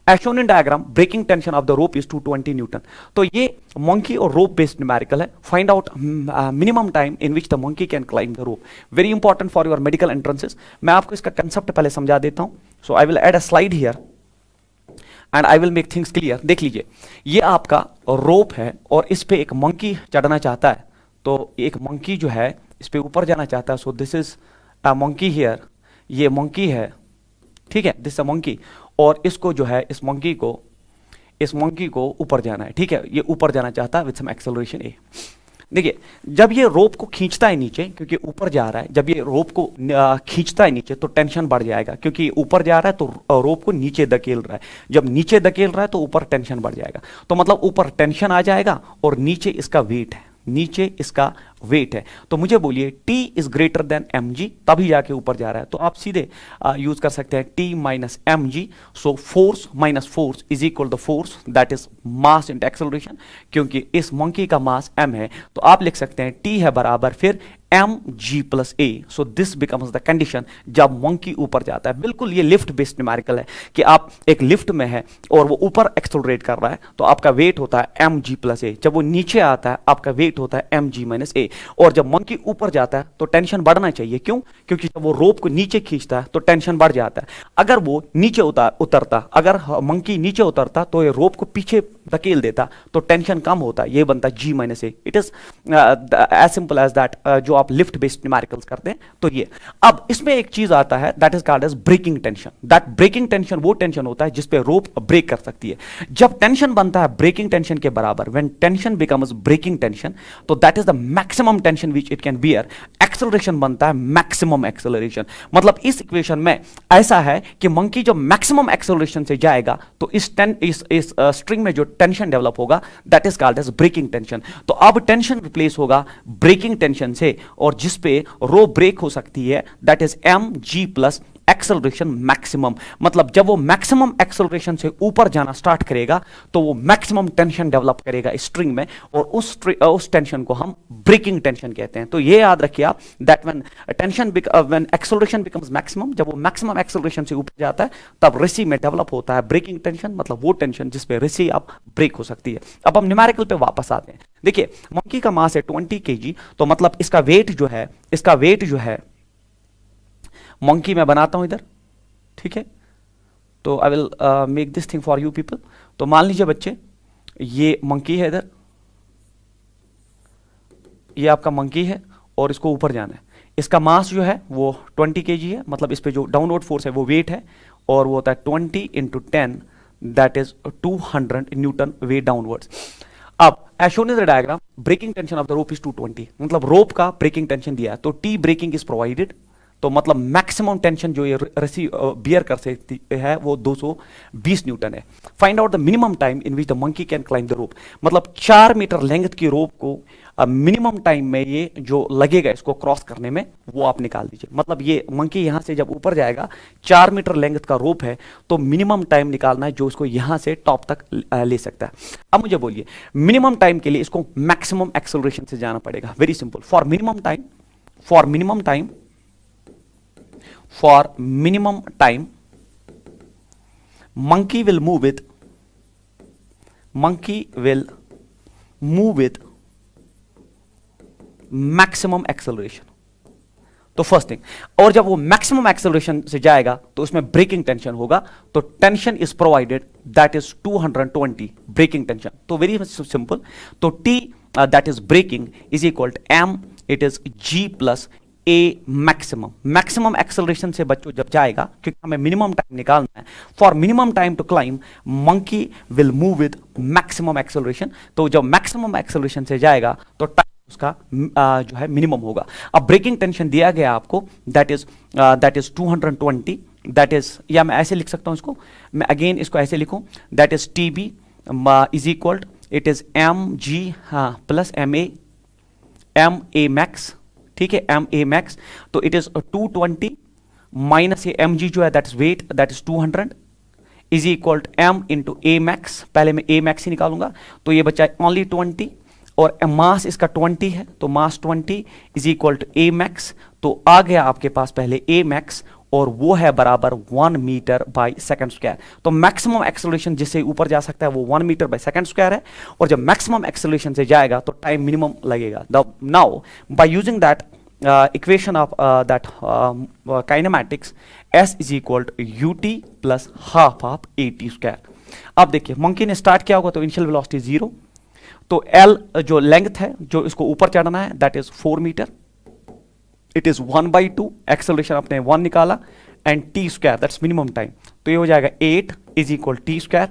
Speaker 1: as shown in diagram breaking tension of the rope is 220 Newton. तो ये monkey और rope based numerical है। find out minimum time in which the monkey can climb the rope, very important for your medical entrances। मैं आपको इसका concept पहले समझा देता हूं। so I will add a slide here and I will make things clear। देख लीजिए, ये आपका रोप है और इस पे एक मंकी चढ़ना चाहता है, तो एक मंकी जो है इस पे ऊपर जाना चाहता है। So this is a monkey here, ये मंकी है, ठीक है, दिस अ मंकी, और इसको जो है इस मंकी को ऊपर जाना है, ठीक है, ये ऊपर जाना चाहता है विद सम एक्सेलरेशन ए। देखिए जब ये रोप को खींचता है नीचे, क्योंकि ऊपर जा रहा है, जब ये रोप को खींचता है नीचे तो टेंशन बढ़ जाएगा, क्योंकि ऊपर जा रहा है तो रोप को नीचे धकेल रहा है। जब नीचे धकेल रहा है तो ऊपर टेंशन बढ़ जाएगा, तो मतलब ऊपर टेंशन आ जाएगा और नीचे इसका वेट है, नीचे इसका वेट है। तो मुझे बोलिए T is greater then mg, तभी जाके ऊपर जा रहा है। तो आप सीधे यूज कर सकते हैं T minus mg। So force minus force is equal to force that is mass into acceleration. क्योंकि इस मंकी का मास m है तो आप लिख सकते हैं T है बराबर फिर mg plus a। So this becomes the condition जब मंकी ऊपर जाता है। बिल्कुल ये लिफ्ट बेस्ड न्यूमेरिकल है कि आप एक लिफ्ट में है और वो ऊपर एक्सेलरेट कर रहा है तो आपका वेट होता है mg प्लस a। जब वो नीचे आता है आपका वेट होता है mg माइनस a। और जब मंकी ऊपर जाता है तो टेंशन बढ़ना चाहिए, क्यों? क्योंकि जब वो रोप को नीचे खींचता है तो टेंशन बढ़ जाता है। अगर वो नीचे उतरता, अगर मंकी नीचे उतरता तो ये रोप को पीछे धकेल देता तो टेंशन कम होता, ये बनता g minus a. It is as simple as that. जो आप लिफ्ट बेस्ड न्यूमेरिकल्स करते हैं तो ये। अब इसमें एक चीज आता है that is called as breaking tension. That breaking tension वो टेंशन होता है जिसपे रोप ब्रेक कर सकती है। जब टेंशन बनता है ब्रेकिंग टेंशन के बराबर, when tension becomes breaking tension, तो that is the maximum tension which it can bear. Acceleration बनता है मैक्सिमम एक्सेलरेशन। मतलब इस इक्वेशन में ऐसा है कि मंकी जब मैक्सिमम एक्सेलरेशन से जाएगा तो इस स्ट्रिंग में जो टेंशन डेवलप होगा that is called as breaking tension. तो अब टेंशन रिप्लेस होगा ब्रेकिंग टेंशन से, और जिस पे रो ब्रेक हो सकती है that is mg plus acceleration maximum. मतलब जब वो मैक्सिमम एक्सेलरेशन से ऊपर जाना स्टार्ट करेगा तो वो मैक्सिमम टेंशन डेवलप करेगा स्ट्रिंग में, और उस टेंशन को हम ब्रेकिंग टेंशन कहते हैं। तो ये याद रखिए आप that when acceleration becomes maximum, जब वो मैक्सिमम एक्सेलरेशन से ऊपर जाता है तब रेसी में डेवलप होता है ब्रेकिंग टेंशन, मतलब वो टेंशन जिसपे रेसी आप ब्रेक हो सकती है। अब हम न्यूमेरिकल पे वापस आते हैं। देखिए मंकी का मास है 20 kg, तो मतलब इसका वेट जो है मंकी मैं बनाता हूं इधर, ठीक है। तो I will make this thing for you people. तो मान लीजिए बच्चे ये मंकी है इधर, ये आपका मंकी है और इसको ऊपर जाना है। इसका मास जो है वो 20 kg है, मतलब इस पे जो डाउनवर्ड फोर्स है वो वेट है, और वो होता है 20 × 10 that is 200 Newton wait downwards. अब as shown in the diagram breaking tension of the rope is 220, मतलब रोप का ब्रेकिंग टेंशन दिया है तो T ब्रेकिंग इज प्रोवाइडेड, तो मतलब मैक्सिमम टेंशन जो ये रस्सी बियर कर सकती है वो 220 न्यूटन है। Find out the minimum time in which the monkey can climb the rope, मतलब 4 मीटर लेंथ की रोप को मिनिमम टाइम में ये जो लगेगा इसको क्रॉस करने में वो आप निकाल दीजिए। मतलब ये मंकी यहां से जब ऊपर जाएगा, 4 मीटर लेंथ का रोप है, तो मिनिमम टाइम निकालना है जो इसको यहां से टॉप तक ले सकता है। अब मुझे बोलिए मिनिमम टाइम के लिए इसको मैक्सिमम एक्सेलरेशन से जाना पड़ेगा। Very simple, for minimum time monkey will move with maximum acceleration. तो फर्स्ट थिंग, और जब वो मैक्सिमम एक्सेलरेशन से जाएगा तो उसमें ब्रेकिंग टेंशन होगा, तो tension is provided that is 220 breaking tension. तो वेरी सिंपल, तो T that is breaking is equal to M, it is G plus A maximum. Maximum acceleration से बच्चों जब जाएगा, क्योंकि हमें मिनिमम टाइम निकालना है, for minimum time to climb monkey will move with maximum acceleration. तो जब मैक्सिमम एक्सेलरेशन से जाएगा तो टाइम उसका जो है मिनिमम होगा। अब ब्रेकिंग टेंशन दिया गया आपको दैट इज 220, दैट इज, या मैं ऐसे लिख सकता हूं इसको, मैं अगेन इसको ऐसे लिखूं, that is TB is equal, it is MG plus MA max, ठीक है, MA मैक्स। तो इट इज 220 माइनस ये MG जो है that is weight, that is 200 is equal to M into A max. पहले मैं A मैक्स ही निकालूंगा, तो ये बचा ओनली 20 और मास इसका 20 है, तो mass 20 is equal to A max. तो आ गया आपके पास पहले A मैक्स और वो है बराबर 1 मीटर बाई सेकंड स्क्वायर। तो मैक्सिमम एक्सेलरेशन जिससे ऊपर जा सकता है वो 1 मीटर बाई सेकंड स्क्वायर है, और जब मैक्सिमम एक्सेलरेशन से जाएगा तो टाइम मिनिमम लगेगा। Now by using that equation of that kinematics, S is equal to UT plus half of AT square. अब देखिए मंकी ने स्टार्ट किया होगा तो इनिशियल वेलोसिटी 0, तो L जो लेंथ है जो इसको ऊपर चढ़ना है that is 4 metre, it is 1/2, acceleration आपने 1 निकाला, and T square that's minimum time, तो ये हो जाएगा 8 is equal T square.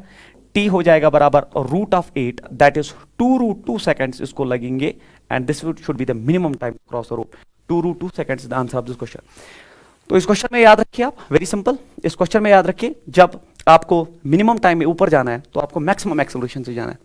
Speaker 1: T हो जाएगा बराबर √8 दैट इज 2√2 सेकेंड्स इसको लगेंगे, and this should be the minimum time cross the rope. 2√2 seconds the answer of this question. तो इस क्वेश्चन में याद रखिए आप, वेरी सिंपल, इस क्वेश्चन में याद रखिए जब आपको मिनिमम टाइम में ऊपर जाना है तो आपको मैक्सिमम एक्सेलरेशन से जाना है।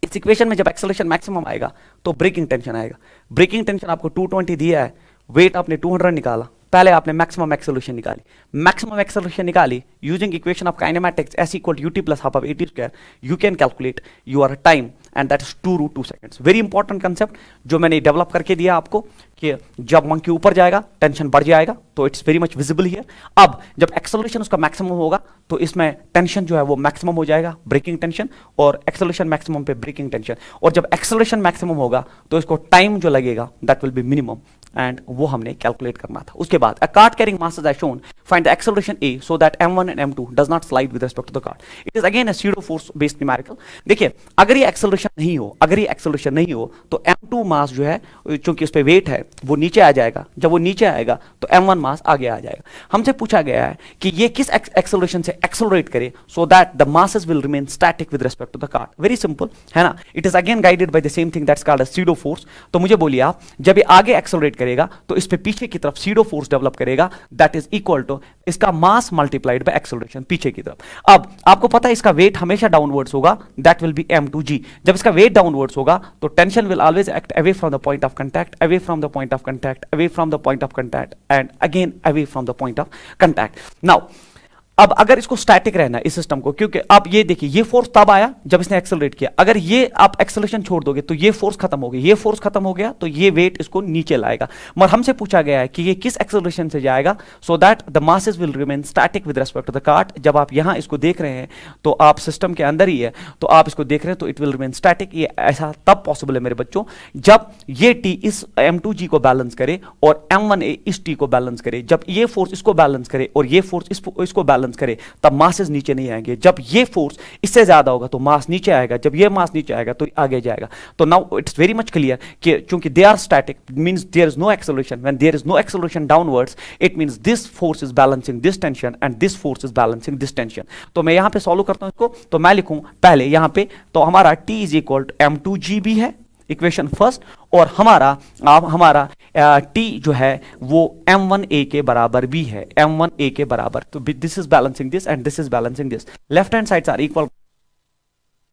Speaker 1: इस इक्वेशन में जब एक्सेलरेशन मैक्सिमम आएगा तो ब्रेकिंग टेंशन आएगा। ब्रेकिंग टेंशन आपको 220 दिया है, वेट आपने 200 निकाला, पहले आपने मैक्सिमम एक्सेलरेशन निकाली, मैक्सिमम एक्सेलरेशन निकाली using equation of kinematics S equal to UT plus half of AT square, you can calculate your time and that is 2√2 seconds. Very important concept जो मैंने डेवलप करके दिया आपको कि जब मंकी ऊपर जाएगा टेंशन बढ़ जाएगा, तो it's very much visible here. अब जब एक्सेलरेशन उसका मैक्सिमम होगा तो इसमें टेंशन जो है वो मैक्सिमम हो जाएगा, ब्रेकिंग टेंशन, और एक्सेलरेशन मैक्सिमम पे ब्रेकिंग टेंशन, और जब एक्सेलरेशन मैक्सिमम होगा तो इसको टाइम जो लगेगा that will be minimum, and वो हमने कैलकुलेट करना था। उसके बाद a cart carrying mass as shown, find the acceleration A so that M1 and M2 does not slide with respect to the cart. It is again a pseudo force based numerical. देखिए अगर ये acceleration नहीं हो, तो M2 मास जो है चूंकि उस पे वेट है वो नीचे आ जाएगा, जब वो नीचे आएगा तो M1 मास आगे आ जाएगा। हमसे पूछा गया है कि ये किस एक्सेलरेशन से एक्सेलरेट करे so that the masses will remain static with respect to the cart. Very simple है ना, it is again guided by the same thing that's called a pseudo force. तो मुझे बोलिए आप, जब ये आगे एक्सेलरेट करेगा तो इस पे पीछे की तरफ स्यूडो फोर्स डेवलप करेगा दैट इज इक्वल टू इसका मास मल्टीप्लाइड बाय एक्सेलरेशन पीछे की तरफ। अब आपको पता है इसका वेट हमेशा डाउनवर्ड्स होगा, दैट विल बी M2G। जब इसका वेट डाउनवर्ड्स होगा तो tension will always act away from the point of contact, away from the point of contact, away from the point of contact, and again away from the point of contact. Now अब अगर इसको static रहना है इस system को, क्योंकि आप ये देखिए ये फोर्स तब आया जब इसने एक्सेलरेट किया, अगर ये आप एक्सेलरेशन छोड़ दोगे तो ये फोर्स खत्म हो गई, ये फोर्स खत्म हो गया तो ये वेट इसको नीचे लाएगा। मगर हमसे पूछा गया है कि ये किस एक्सेलरेशन से जाएगा so that the masses will remain static with respect to the cart. जब आप यहां इसको देख रहे हैं तो आप सिस्टम के अंदर ही है, तो आप इसको देख रहे हैं तो इट विल रिमेन स्टैटिक। ये ऐसा तब पॉसिबल है मेरे बच्चों जब ये T इस M2G को बैलेंस करे और M1A इस T को बैलेंस करे, जब ये फोर्स इसको बैलेंस करे और ये फोर्स इसको बैलेंस करे तब मासेस नीचे नहीं आएंगे। जब ये फोर्स इससे ज्यादा होगा तो मास नीचे आएगा, जब ये मास नीचे आएगा तो आगे जाएगा। तो now it's very much clear कि चूंकि they are static means there is no acceleration, when there is no acceleration downwards it means this force is balancing this tension and this force is balancing this tension. तो मैं यहां पे solve करता हूं इसको, तो मैं लिखूं पहले यहां पे, तो हमारा T is equal to M2G भी है इक्वेशन फर्स्ट, और हमारा t जो है वो m1a के बराबर भी है, m1a के बराबर। तो this is balancing this and this is balancing this, left hand sides are equal,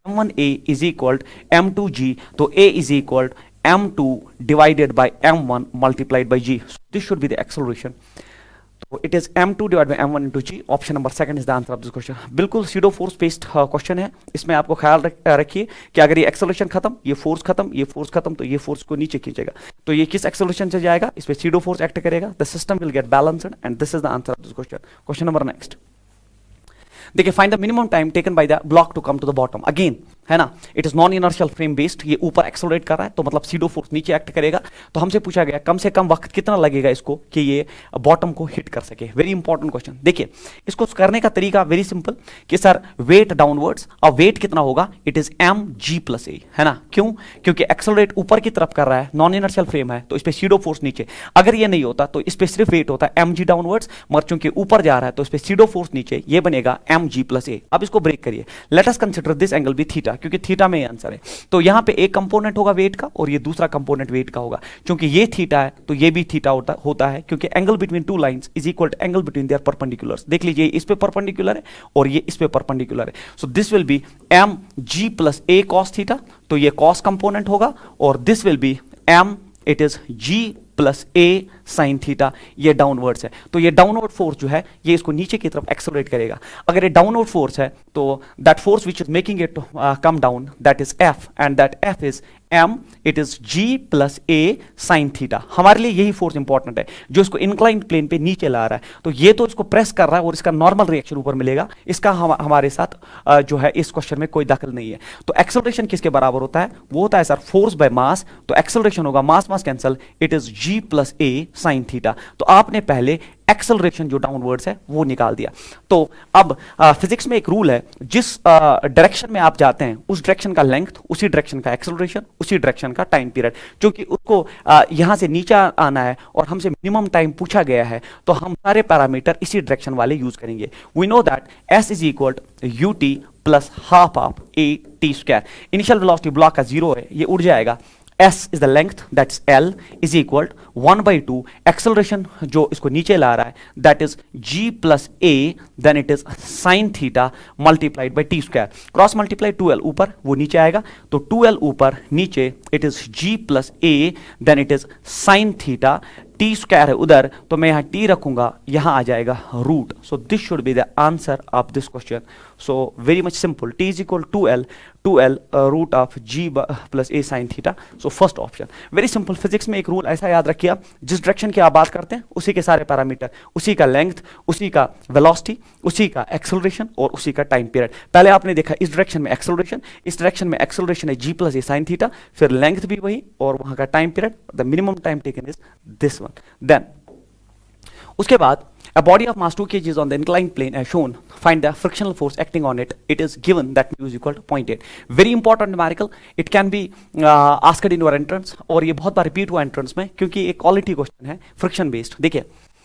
Speaker 1: m1a is equal m2g, तो a is equal m2 divided by m1 multiplied by g. So this should be the acceleration. So it is m2 divided by m1 into g. Option number second is the answer of this question. बिल्कुल pseudo force based question है। इसमें आपको ख्याल रखिए कि अगर ये acceleration खत्म, ये फोर्स खत्म, ये फोर्स खत्म, तो ये फोर्स को नीचे खींचेगा, तो ये किस एक्सेलरेशन से जाएगा, इस पे pseudo force एक्ट करेगा, the system will get balanced and this is the answer of this question. Question number next. देखिए, find the minimum time taken by the block to come to the bottom, again है ना, it is non inertial frame based, ये ऊपर accelerate कर रहा है तो मतलब सीडो फोर्स नीचे एक्ट करेगा, तो हमसे पूछा गया कम से कम वक्त कितना लगेगा इसको कि ये बॉटम को हिट कर सके। Very important question. देखिए, इसको करने का तरीका वेरी सिंपल कि सर वेट डाउनवर्ड्स, और वेट कितना होगा, it is M G plus A, है ना, क्यों, क्योंकि एक्सेलरेट ऊपर की तरफ कर रहा है, नॉन इनर्शियल फ्रेम है, तो इस पे सीडो फोर्स नीचे, अगर ये नहीं होता तो इस पे सिर्फ वेट होता है एम जी डाउनवर्ड्स, मगर चूंकि ऊपर जा रहा है तो इस पे सीडो फोर्स नीचे, ये बनेगा एम जी प्लस ए। अब इसको ब्रेक करिए, late us consider this angle भी थीटा, क्योंकि थीटा में आंसर है, तो यहां पे एक कंपोनेंट होगा वेट का और ये दूसरा कंपोनेंट वेट का होगा, क्योंकि ये थीटा है तो ये भी थीटा होता है, क्योंकि angle between two lines is equal to angle between their perpendiculars. देख लीजिए, इस पे परपेंडिकुलर है और ये इस पे परपेंडिकुलर है, so this will be M G plus A cos theta, तो ये कॉस कंपोनेंट होगा, और this will be M, it is G plus A sine theta, ये डाउनवर्ड्स है, तो ये डाउनवर्ड फोर्स जो है ये इसको नीचे की तरफ एक्सेलरेट करेगा। अगर ये डाउनवर्ड फोर्स है तो that force which is making it come down, that is F, and that F is m, it is g plus A sine theta. हमारे लिए यही फोर्स इंपॉर्टेंट है जो इसको इंक्लाइंड प्लेन पे नीचे ला रहा है, तो ये तो इसको प्रेस कर रहा है और इसका नॉर्मल रिएक्शन ऊपर मिलेगा, इसका हमारे साथ जो है इस क्वेश्चन में कोई दखल नहीं है। तो एक्सेलरेशन किसके बराबर होता है, वो होता है सर फोर्स बाय मास, तो एक्सेलरेशन होगा mass mass cancel, it is g plus A sine theta. तो आपने पहले एक्सेलरेशन जो डाउनवर्ड्स है वो निकाल दिया। तो अब फिजिक्स में एक रूल है, जिस डायरेक्शन में आप जाते हैं उस डायरेक्शन का लेंथ, उसी डायरेक्शन का एक्सेलरेशन, उसी डायरेक्शन का टाइम पीरियड, क्योंकि उसको यहां से नीचे आना है और हमसे मिनिमम टाइम पूछा गया है, तो हम सारे पैरामीटर इसी डायरेक्शन वाले यूज करेंगे। We know that S is equal U T plus half of A T square. Initial velocity block का 0 है, ये उड़ जाएगा, s is the length, that's L is equal 1/2 acceleration जो इसको नीचे ला रहा है, that is g plus a, then it is sin theta multiplied by t square, cross multiply 2L ऊपर वो नीचे आएगा, तो 2L ऊपर नीचे it is g plus a, then it is sin theta, T square है उधर, तो मैं यहाँ टी रखूंगा, यहाँ आ जाएगा root, so this should be the answer of this question. So very much simple, T is equal 2L root of G plus A sine theta, so first option. Very simple, physics में एक rule ऐसा याद रखिए, जिस direction की आप बात करते हैं उसी के सारे पैरामीटर, उसी का लेंथ, उसी का वेलोसिटी, उसी का एक्सेलरेशन और उसी का टाइम पीरियड। पहले आपने देखा इस डायरेक्शन में एक्सेलरेशन, इस डायरेक्शन में एक्सेलरेशन है जी प्लस ए साइन थीटा, फिर लेंथ भी वही और वहां का time period, the minimum time taken is this one. Then उसके बाद a body of mass 2 kg is on the inclined plane as shown, find the frictional force acting on it, it is given that mu is equal to 0.8। very important numerical, it can be asked in your entrance, और ये बहुत बार repeat हुआ entrance में क्योंकि एक quality question है friction based. देखिए,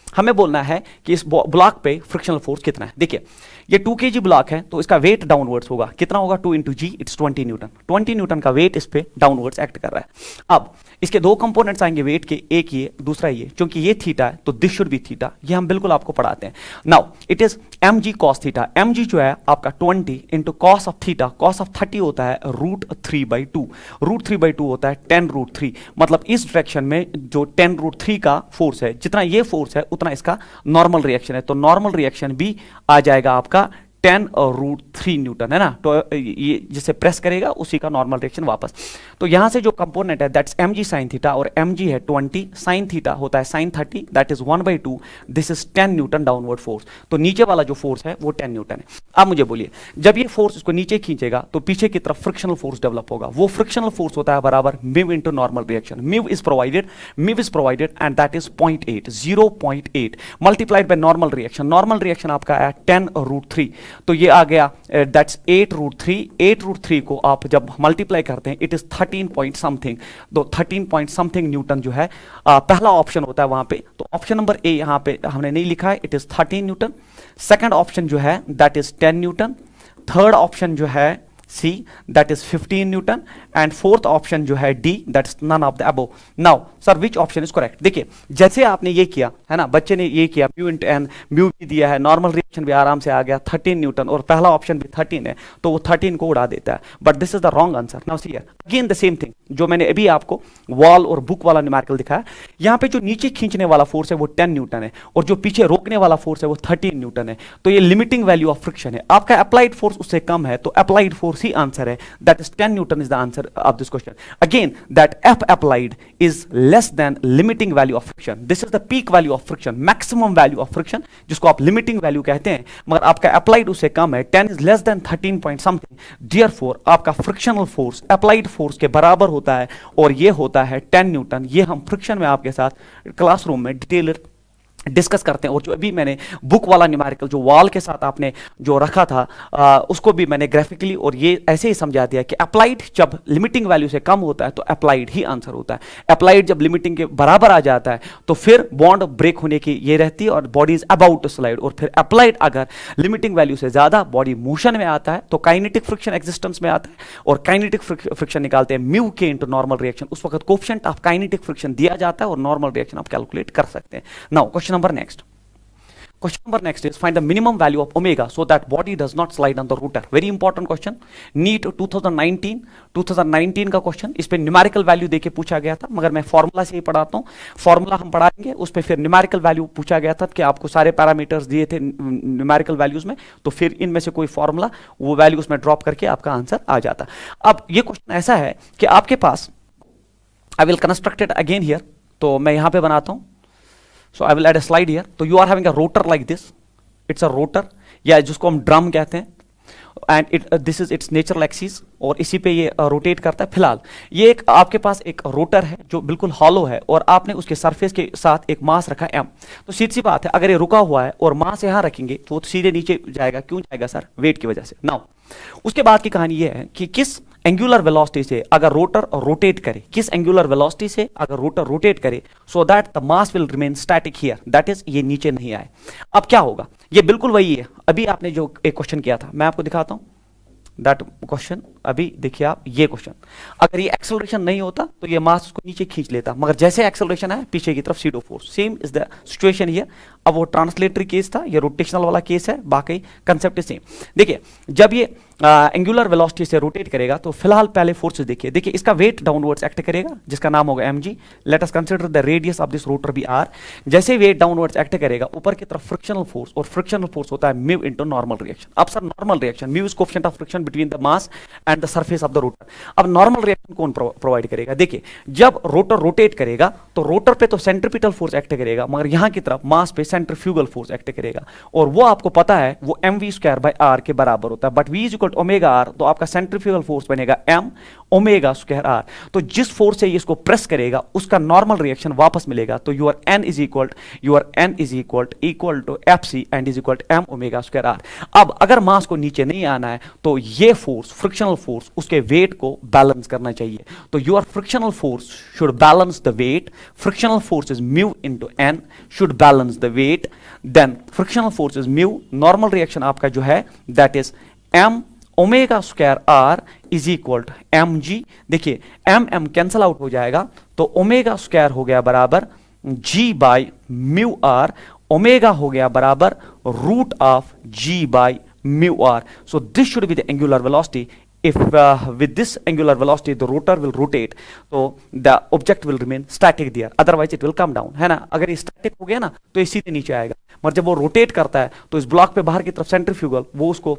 Speaker 1: हमें बोलना है कि इस ब्लॉक पे फ्रिक्शनल फोर्स कितना है। देखिए, ये 2 kg ब्लॉक है तो इसका वेट डाउनवर्ड्स होगा, कितना होगा, 2 into G, it's 20 newton. 20 newton का वेट इस पे डाउनवर्ड्स एक्ट कर रहा है। अब इसके दो कंपोनेंट्स आएंगे वेट के, एक ये दूसरा ये, क्योंकि ये थीटा है तो दिस शुड बी थीटा, ये हम बिल्कुल आपको पढ़ाते हैं। Now it is M G cos theta, M G जो है आपका 20 into cos of theta, cos of 30 होता है रूट 3/2, रूट 3/2 होता है 10 रूट 3, मतलब इस डायरेक्शन में जो 10 रूट 3 का फोर्स है, जितना ये फोर्स है उतना इसका नॉर्मल रिएक्शन है, तो नॉर्मल रिएक्शन भी आ जाएगा आपका 10 और रूट 3 न्यूटन, है ना, तो ये जिसे प्रेस करेगा उसी का नॉर्मल रिएक्शन वापस। तो यहां से जो कंपोनेंट है that's M G sine theta, और एम जी है 20, साइन थीटा होता है sine 30, that is 1/2, this is 10 newton downward force, तो नीचे वाला जो फोर्स है वो 10 न्यूटन है। अब मुझे बोलिए, जब ये फोर्स इसको नीचे खींचेगा तो पीछे की तरफ फ्रिक्शनल फोर्स डेवलप होगा, वो फ्रिक्शनल फोर्स होता है बराबर mu into normal reaction. Mu is provided and that is 0.8 multiplied by normal reaction. Normal reaction आपका है 10 रूट 3, तो ये आ गया दैट्स 8 रूट 3। 8 रूट 3 को आप जब मल्टीप्लाई करते हैं इट इज 13 पॉइंट समथिंग, तो 13 पॉइंट समथिंग न्यूटन जो है पहला ऑप्शन होता है वहां पे, तो ऑप्शन नंबर ए यहां पे हमने नहीं लिखा है, it is 13 newton. Second option जो है that is 10 newton. Third option जो है C that is 15 newton, and fourth option जो है D that is none of the above. Now sir which option is correct? देखिए जैसे आपने ये किया है ना, बच्चे ने ये किया, म्यू इंटू एन, म्यू भी दिया है, नॉर्मल रिएक्शन भी आराम से आ गया 13 न्यूटन, और पहला ऑप्शन भी 13 है, तो वो 13 को उड़ा देता है, but this is the wrong answer. Now see here again the same thing जो मैंने अभी आपको वॉल और बुक वाला न्यूमेरिकल दिखाया, यहाँ पे जो नीचे खींचने वाला फोर्स है वो 10 न्यूटन है, और जो पीछे रोकने वाला फोर्स है वो 13 न्यूटन है, तो ये लिमिटिंग वैल्यू ऑफ फ्रिक्शन है। आपका अप्लाइड फोर्स उससे कम है, तो अप्लाइड फोर्स ही आंसर है, that is 10 Newton is the answer of this question. Again that F applied is less then limiting value of friction, this is the peak value of friction, maximum value of friction, जिसको आप limiting value कहते हैं, मगर आपका applied उससे कम है, 10 is less than 13 point something, therefore आपका फ्रिक्शनल फोर्स अप्लाइड फोर्स के बराबर होता है, और ये होता है 10 न्यूटन। ये हम फ्रिक्शन में आपके साथ क्लासरूम में डिटेल डिस्कस करते हैं, और जो अभी मैंने बुक वाला न्यूमेरिकल जो वॉल के साथ आपने जो रखा था उसको भी मैंने ग्राफिकली और ये ऐसे ही समझा दिया कि अप्लाइड जब लिमिटिंग वैल्यू से कम होता है तो अप्लाइड ही आंसर होता है, अप्लाइड जब लिमिटिंग के बराबर आ जाता है तो फिर बॉन्ड ब्रेक होने की ये रहती है और body is about to slide, और फिर अप्लाइड अगर लिमिटिंग वैल्यू से ज्यादा बॉडी मोशन में आता है तो काइनेटिक फ्रिक्शन एग्जिस्टेंस में आता है, और काइनेटिक फ्रिक्शन निकालते हैं म्यू के इनटू नॉर्मल रिएक्शन, उस वक्त कोएफिशिएंट ऑफ काइनेटिक फ्रिक्शन दिया जाता है और नॉर्मल रिएक्शन आप कैलकुलेट कर सकते हैं। Now question number next. Question number next is find the minimum value of omega so that body does not slide on the rotor. Very important question. NEET 2019 का question, इस पे numerical value देके पूछा गया था, मगर मैं फॉर्मूला से ही पढ़ाता हूँ, फॉर्मूला हम पढ़ाएंगे, उस पे फिर न्यूमेरिकल वैल्यू पूछा गया था कि आपको सारे पैरामीटर्स दिए थे न्यूमेरिकल वैल्यूज में, तो फिर इनमें से कोई फॉर्मूला वो वैल्यूज में ड्रॉप करके आपका आंसर आ जाता। अब ये क्वेश्चन ऐसा है कि आपके पास, I will construct it again here, तो मैं यहां पे बनाता हूं, so I will add a slide here, तो you are having a rotor like this, it's a rotor या जिसको हम ड्रम कहते हैं, and this is its natural axis, और इसी पे ये रोटेट करता है। फिलहाल ये एक आपके पास एक रोटर है जो बिल्कुल हॉलो है, और आपने उसके सरफेस के साथ एक मास रखा m, तो सीधी सी बात है अगर ये रुका हुआ है और मास यहाँ रखेंगे तो वो सीधे नीचे जाएगा। क्यों जाएगा सर? वेट की वजह से। नाउ उसके बाद की कहानी ये है कि किस एंगुलर वेलोसिटी से अगर रोटर रोटेट करे, किस एंगुलर वेलोसिटी से अगर रोटर रोटेट करे, so that the mass will remain static here, that is ये नीचे नहीं आए। अब क्या होगा? ये बिल्कुल वही है अभी आपने जो एक क्वेश्चन किया था, मैं आपको दिखाता हूं दैट क्वेश्चन। अभी देखिए आप ये क्वेश्चन, अगर ये एक्सेलरेशन नहीं होता तो ये मास उसको नीचे खींच लेता, मगर जैसे एक्सेलरेशन है पीछे की तरफ SIDO force, same is the situation here. अब वो ट्रांसलेटरी केस था, ये रोटेशनल वाला केस है, बाकी कंसेप्ट सेम। देखिए जब ये एंगुलर वेलोसिटी से रोटेट करेगा तो फिलहाल पहले फोर्सेस देखिए, देखिए इसका वेट डाउनवर्ड्स एक्ट करेगा जिसका नाम होगा mg, let us consider the radius of this rotor be r। जैसे वेट डाउनवर्ड्स एक्ट करेगा ऊपर की तरफ फ्रिक्शनल फोर्स, और फ्रिक्शनल फोर्स होता है म्यू इनटू नॉर्मल रिएक्शन। अब sir normal reaction, mu is coefficient of friction between the mass and the surface of the rotor. अब नॉर्मल रिएक्शन कौन प्रोवाइड करेगा? देखिए जब रोटर रोटेट करेगा तो रोटर पे तो सेंट्रीपिटल फोर्स एक्ट करेगा, मगर यहां की तरफ मास पे सेंट्रीफ्यूगल फोर्स एक्ट करेगा, और वो आपको पता है वो mv² के बराबर होता है, but v is equal to omega r, तो आपका सेंट्रीफ्यूगल फोर्स बनेगा m ओमेगा² r। तो जिस फोर्स से ये इसको प्रेस करेगा उसका नॉर्मल रिएक्शन वापस मिलेगा, तो your n is equal to fc and is equal to m omega r। अब अगर मास को नीचे नहीं आना है तो ये फोर्स फ्रिक्शनल फोर्स उसके वेट को बैलेंस करना चाहिए, तो your frictional force should balance the weight, frictional force is mu into n should balance the weight, then frictional force is mu, normal reaction आपका जो है that is m omega r is equal to mg। देखिए m cancel out हो जाएगा तो omega हो गया बराबर g by mu r, omega हो गया बराबर root of g by mu r। So this should be the angular velocity. If with this angular velocity the rotor will rotate, so the object will remain static there, otherwise it will come down, है ना। अगर ये static हो गया ना तो ये सीधे नीचे आएगा, मगर जब वो रोटेट करता है तो इस ब्लॉक पे बाहर की तरफ सेंट्रीफ्यूगल वो उसको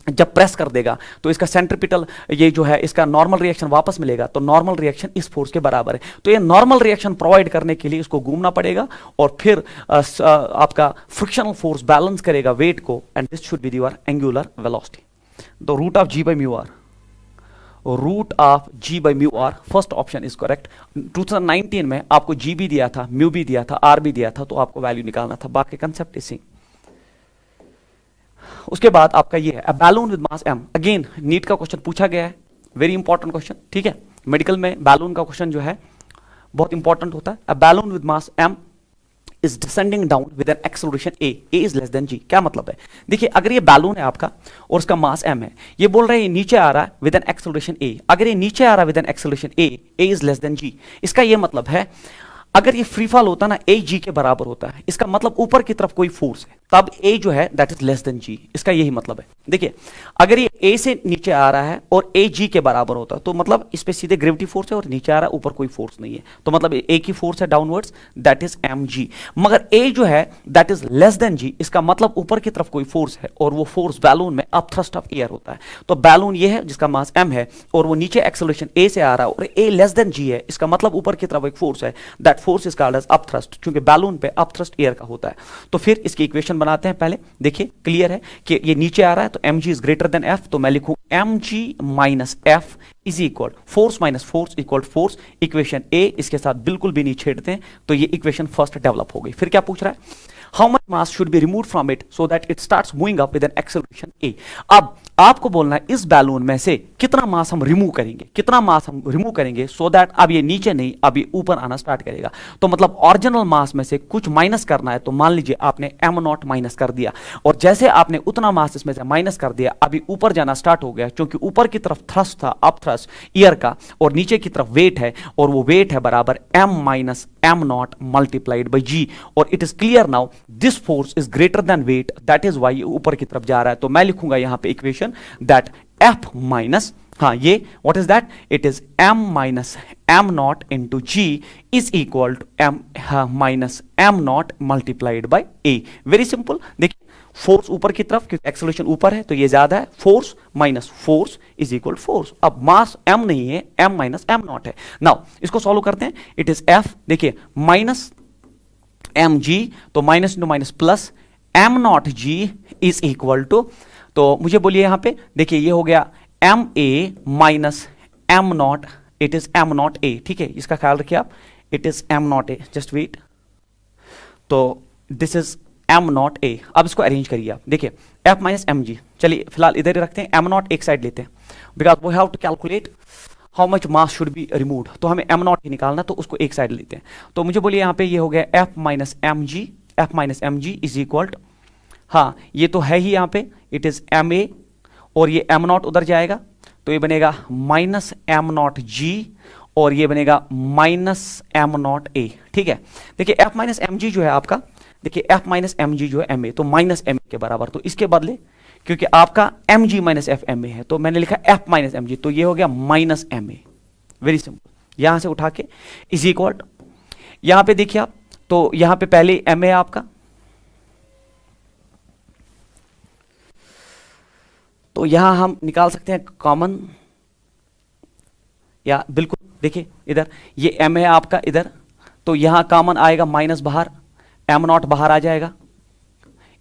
Speaker 1: जब प्रेस कर देगा तो इसका सेंट्रीपिटल ये जो है इसका नॉर्मल रिएक्शन वापस मिलेगा, तो नॉर्मल रिएक्शन इस फोर्स के बराबर है। तो ये नॉर्मल रिएक्शन प्रोवाइड करने के लिए इसको घूमना पड़ेगा, और फिर आपका फ्रिक्शनल फोर्स बैलेंस करेगा वेट को, and this should be your angular velocity. The root of g by mu r, root of g by mu r, first option is correct. 2019 में आपको g भी दिया था, म्यू भी दिया था, r भी दिया था, तो आपको वैल्यू निकालना था, बाकी कंसेप्ट इसी। उसके बाद आपका ये है balloon with mass m, again NEET का क्वेश्चन पूछा गया है, वेरी इंपॉर्टेंट क्वेश्चन, ठीक है। मेडिकल में बैलून का क्वेश्चन जो है बहुत इंपॉर्टेंट होता है। Balloon with mass m is descending down with an acceleration a is less than g। क्या मतलब है? देखिए अगर ये बैलून है आपका और उसका मास m है, ये बोल रहे हैं ये नीचे आ रहा है with an acceleration a। अगर ये नीचे आ रहा है with an acceleration a is less than g, इसका ये मतलब है अगर ये फ्री फॉल होता ना a g के बराबर होता है, इसका मतलब ऊपर की तरफ कोई फोर्स है, तब a जो है that is less then g, इसका यही मतलब है। देखिए अगर ये a से नीचे आ रहा है और a g के बराबर होता है तो मतलब इस पे सीधे ग्रेविटी फोर्स है और नीचे आ रहा है, ऊपर कोई फोर्स नहीं है, तो मतलब a की फोर्स है डाउनवर्ड्स, दैट इज mg। मगर a जो है that is less then g, इसका मतलब ऊपर की तरफ कोई फोर्स है और वो फोर्स बैलून में अप थ्रस्ट ऑफ एयर होता है। तो बैलून ये है जिसका मास m है और वो नीचे एक्सेलरेशन a से आ रहा है और a लेस देन g है, इसका मतलब ऊपर की तरफ एक फोर्स है, that force is called as up thrust, क्योंकि बैलून पे अप थ्रस्ट एयर का होता है। तो फिर इसकी इक्वेशन बनाते हैं। पहले देखिए क्लियर है कि ये नीचे आ रहा है तो mg is greater than f, तो मैं लिखूं mg minus f is equal force minus force equal force. Equation A इसके साथ बिल्कुल भी नहीं छेड़ते हैं, तो ये इक्वेशन फर्स्ट डेवलप हो गई। फिर क्या पूछ रहा है? How much mass should be remove from it so that it starts moving up with an acceleration a. अब आपको बोलना है इस बैलून में से कितना मास हम रिमूव करेंगे, कितना मास हम रिमूव करेंगे सो दैट अब ये नीचे नहीं, अब ये ऊपर आना स्टार्ट करेगा। तो मतलब ओरिजिनल मास में से कुछ माइनस करना है, तो मान लीजिए आपने m0 माइनस कर दिया और जैसे आपने उतना मास इसमें से माइनस कर दिया, अभी ऊपर जाना स्टार्ट हो गया, क्योंकि ऊपर की तरफ थ्रस्ट था, अप थ्रस्ट ईयर का, और नीचे की तरफ वेट है, और वो वेट है बराबर m minus m0 multiplied by g। और it is clear now this force is greater than weight, that is why ऊपर की तरफ जा रहा है। तो मैं लिखूंगा यहां पे इक्वेशन दैट f माइनस, हाँ ये what is that, it is m minus m0 into g is equal to m minus m0 multiplied by a। Very simple. देखिए फोर्स ऊपर की तरफ, क्योंकि एक्सेलरेशन ऊपर है तो ये ज्यादा है, force minus force is equal force. अब मास m नहीं है, m माइनस m0 है। नाउ इसको सॉल्व करते हैं। इट इज f, देखिए माइनस mg, तो minus into minus plus m0g is equal to, तो मुझे बोलिए यहां पे, देखिए ये हो गया ma minus m0, it is m0a। ठीक है, इसका ख्याल रखिए आप, it is m0a, just wait. तो दिस इज m0a। अब इसको अरेंज करिए आप, देखिए f माइनस mg, चलिए फिलहाल इधर ही रखते हैं, m0 एक साइड लेते हैं, because we have to calculate how much mass should be removed, तो हमें m0 ही निकालना, तो उसको एक साइड लेते हैं। तो मुझे बोलिए यहाँ पे ये हो गया f minus mg is equal to, हाँ ये तो है ही यहाँ पे, इट इज ma, और ये m0 उधर जाएगा तो ये बनेगा माइनस m0g, और ये बनेगा माइनस m0a। ठीक है, देखिए f माइनस mg जो है आपका, देखिए f माइनस mg जो है ma, तो माइनस ma के बराबर, तो इसके बदले क्योंकि आपका mg माइनस f ma है तो मैंने लिखा f माइनस mg, तो ये हो गया माइनस ma। वेरी सिंपल, यहां से उठा के इज इक्वल, यहां पे देखिए आप, तो यहां पे पहले ma है आपका, तो यहां हम निकाल सकते हैं कॉमन, या बिल्कुल देखिए इधर ये m है आपका इधर, तो यहां कॉमन आएगा माइनस बाहर, m0 बाहर आ जाएगा,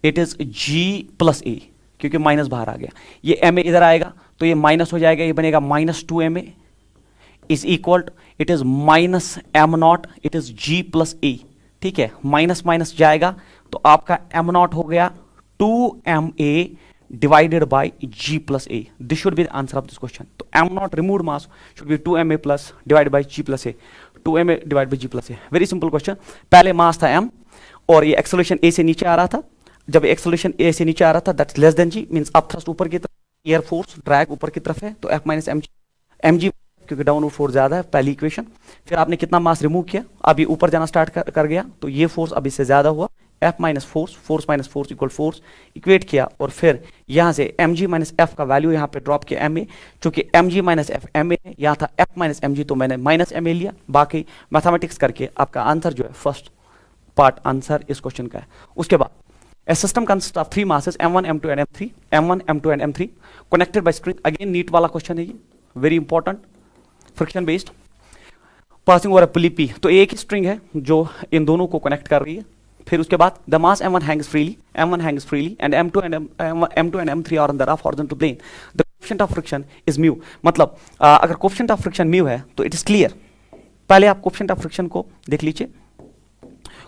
Speaker 1: it is g plus a, क्योंकि माइनस बाहर आ गया, ये ma इधर आएगा तो ये माइनस हो जाएगा, ये बनेगा minus 2ma is equal, it is minus m0, it is g plus a। ठीक है, माइनस माइनस जाएगा तो आपका m0 हो गया 2ma divided by g plus a. This should be the answer of this question. तो m0 removed mass should be 2ma plus divided by g plus a. 2ma divided by g plus a. Very simple question. पहले मास था m और ये acceleration a से नीचे आ रहा था। जब एक्सेलरेशन a से नीचे आ रहा था that's less than g, means up thrust ऊपर की तरफ, एयर फोर्स ड्रैग ऊपर की तरफ है, तो f माइनस mg क्योंकि डाउनवर्ड फोर्स ज्यादा है, पहली इक्वेशन। फिर आपने कितना मास रिमूव किया, अब ये ऊपर जाना स्टार्ट कर गया, तो ये फोर्स अब इससे ज्यादा हुआ, f minus force, force minus force equal force, equate किया, और फिर यहाँ से mg माइनस f का वैल्यू यहाँ पे ड्रॉप किया ma, चूंकि mg माइनस f ma है, यहाँ था f माइनस mg, तो मैंने माइनस ma लिया। बाकी मैथमेटिक्स करके आपका आंसर जो है फर्स्ट पार्ट आंसर इस क्वेश्चन का है। उसके बाद a system consists of three masses m1 m2 and m3, m1 m2 and m3 connected by string, again NEET वाला क्वेश्चन है ये, very important, friction based, passing over pulley p, तो एक ही स्ट्रिंग है जो इन दोनों को कनेक्ट कर रही है। फिर उसके बाद the mass m1 hangs freely and m2 and m3 are on the rough horizontal plane, the coefficient of friction is mu। मतलब अगर coefficient of friction mu है तो इट इज क्लियर, पहले आप coefficient of friction को देख लीजिए,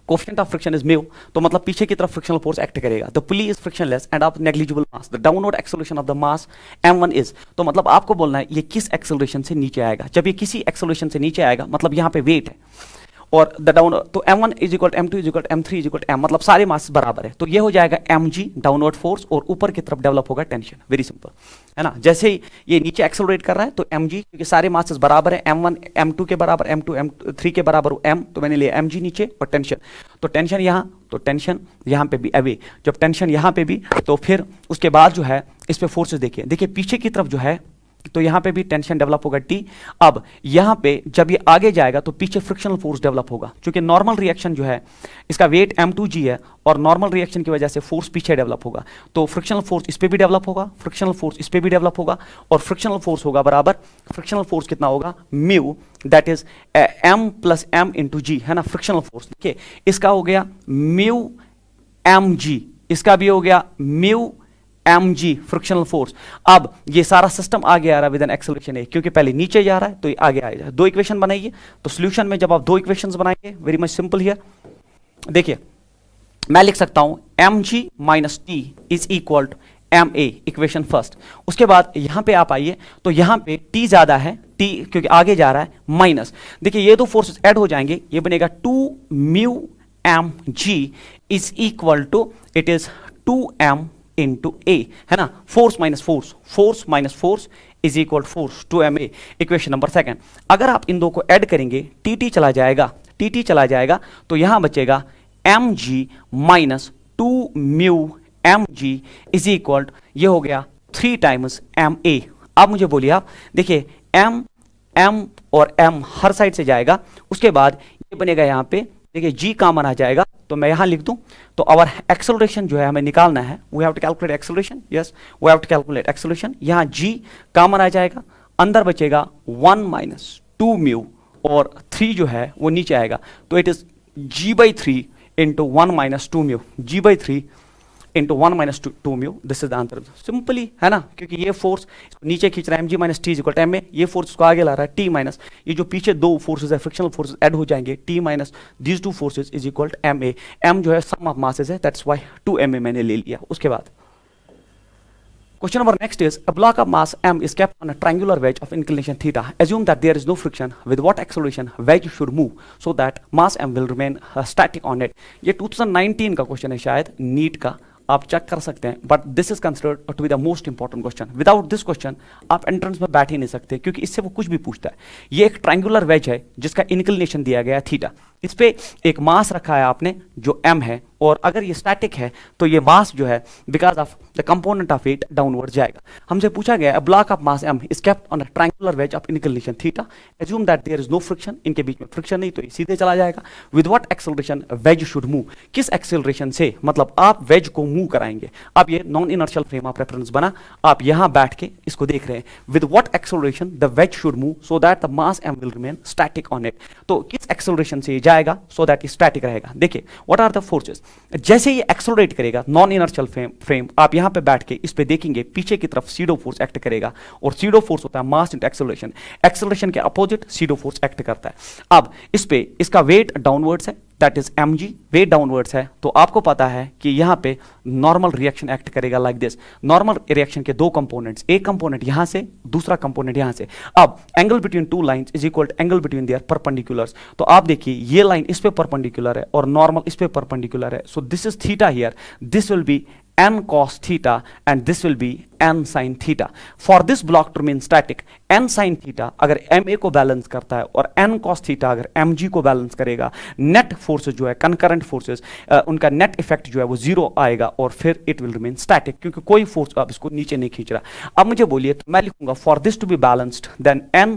Speaker 1: coefficient of friction is mu, तो मतलब पीछे की तरफ फ्रिक्शनल फोर्स एक्ट करेगा, the pulley is frictionless and of negligible mass, the downward acceleration of the mass m1 is, तो मतलब आपको बोलना है ये किस एक्सेलरेशन से नीचे आएगा। जब ये किसी एक्सेलरेशन से नीचे आएगा मतलब यहाँ पे वेट है और द डाउन, तो m1 is equal m2 is equal m3 is equal m, मतलब सारे मास बराबर है, तो ये हो जाएगा mg डाउनवर्ड फोर्स और ऊपर की तरफ डेवलप होगा टेंशन। वेरी सिंपल है ना। जैसे ही ये नीचे एक्सेलरेट कर रहा है तो mg, क्योंकि सारे मासेस बराबर है, m1 m2 के बराबर, m2 m3 के बराबर m, तो मैंने लिया mg नीचे और टेंशन, तो टेंशन यहाँ, तो टेंशन यहाँ पे भी अवे, जब टेंशन यहाँ पे भी, तो फिर उसके बाद जो है इस पे फोर्सेस देखिए, देखिए पीछे की तरफ जो है, तो यहाँ पे भी टेंशन डेवलप होगा T। अब यहाँ पे जब ये आगे जाएगा तो पीछे फ्रिक्शनल फोर्स डेवलप होगा, क्योंकि नॉर्मल रिएक्शन जो है इसका वेट m2g है और नॉर्मल रिएक्शन की वजह से फोर्स पीछे डेवलप होगा, तो फ्रिक्शनल फोर्स इस पे भी डेवलप होगा, फ्रिक्शनल फोर्स इस पे भी डेवलप होगा, और फ्रिक्शनल फोर्स होगा बराबर, फ्रिक्शनल फोर्स कितना होगा, mu, that is m plus m into g, है ना, फ्रिक्शनल फोर्स। देखिए इसका हो गया म्यू mg, इसका भी हो गया म्यू mg फ्रिक्शनल फोर्स। अब ये सारा सिस्टम आगे आ रहा है विद एन एक्सेलरेशन a, क्योंकि पहले नीचे जा रहा है तो ये आगे आएगा। दो इक्वेशन बनाइए, तो सॉल्यूशन में जब आप दो इक्वेशंस बनाएंगे, वेरी मच सिंपल हियर, देखिए मैं लिख सकता हूं mg minus t is equal to ma, equation first. उसके बाद यहां पे आप आइए, तो यहां पे t ज्यादा है, t क्योंकि आगे जा रहा है, माइनस, देखिए ये दो फोर्सेस ऐड हो जाएंगे, ये बनेगा 2 mu mg is equal to, it is 2m into a, है ना, force minus force, force minus force is equal force 2ma, equation number second. अगर आप इन दो को ऐड करेंगे, टी चला जाएगा, टी चला जाएगा, तो यहां बचेगा mg minus 2 mu mg is equal, ये हो गया 3 टाइम्स ma। अब मुझे बोलिए आप, देखिए m और m हर साइड से जाएगा, उसके बाद ये बनेगा यहां पे, देखिए g कॉमन आ जाएगा, तो मैं यहां लिख दूं, तो आवर एक्सेलरेशन जो है हमें निकालना है, we have to calculate acceleration, yes we have to calculate acceleration. यहां g कॉमन आ जाएगा, अंदर बचेगा 1 माइनस 2 म्यू और 3 जो है वो नीचे आएगा, तो it is g/3 into 1 minus 2 mu, g/3 into 1 minus 2 mu, this is the answer, simply, है ना, क्योंकि ये फोर्स नीचे खींच रहा है mg minus T is equal to ma, ये फोर्स इसको आगे ला रहा है t माइनस, ये जो पीछे दो फोर्सेज है फ्रिक्शनल फोर्सेज ऐड हो जाएंगे, t minus these two forces is equal to ma, m जो है सम ऑफ मासेस है, दैट्स व्हाई 2ma मैंने ले लिया। उसके बाद question number next is, a block of mass m is kept on a triangular wedge of inclination theta. Assume that there is no friction. With what acceleration wedge should move so that mass m will remain static on it? ये 2019 का question है शायद, NEET का, आप check कर सकते हैं, but this is considered to be the most important question. Without this question आप एंट्रेंस में बैठ ही नहीं सकते, क्योंकि इससे वो कुछ भी पूछता है। ये एक ट्रायंगुलर वेज है जिसका इंक्लिनेशन दिया गया है थीटा, इस पे एक मास रखा है आपने जो m है, और अगर ये स्टैटिक है तो ये मास जो है because of the component of it downward जाएगा। हमसे पूछा गया block of mass m is kept on a triangular wedge of inclination theta, assume that there is no friction, इनके बीच में फ्रिक्शन नहीं, तो ये सीधे चला जाएगा। With what acceleration wedge should move, किस एक्सेलरेशन से, मतलब आप वेज को मूव कराएंगे। अब ये non inertial frame of reference बना, आप यहां बैठ के इसको देख रहे हैं, with what acceleration the wedge should move so that the mass m will remain static on it, तो किस एक्सेलरेशन से ये जाएगा सो दैट स्टैटिक रहेगा। देखिए व्हाट आर द फोर्सेस, जैसे ये एक्सेलरेट करेगा नॉन इनर्शियल फ्रेम, आप यहां पे बैठ के इस पे देखेंगे, पीछे की तरफ सीडो फोर्स एक्ट करेगा, और सीडो फोर्स होता है मास इनटू एक्सेलरेशन, एक्सेलरेशन के अपोजिट सीडो फोर्स एक्ट करता है। अब इस पे इसका वेट डाउनवर्ड्स है, that is mg, weight downwards है, तो आपको पता है कि यहां पे नॉर्मल रिएक्शन एक्ट करेगा लाइक दिस। नॉर्मल रिएक्शन के दो कंपोनेंट्स, एक कंपोनेंट यहां से, दूसरा कंपोनेंट यहां से। अब angle between two lines is equal to angle between their perpendiculars, तो आप देखिए ये लाइन इस पे परपेंडिकुलर है और नॉर्मल इस पे परपेंडिकुलर है, so this is theta here, this will B n cos theta and this will be n sin theta. For this block to remain static, n sin theta अगर ma को balance करता है और n cos theta अगर mg को balance करेगा, net forces जो है कंकरेंट फोर्सेस, उनका नेट इफेक्ट जो है वो जीरो आएगा और फिर इट विल रिमेन स्टैटिक, क्योंकि कोई फोर्स अब इसको नीचे नहीं खींच रहा। अब मुझे बोलिए, तो मैं लिखूंगा for this to be balanced then n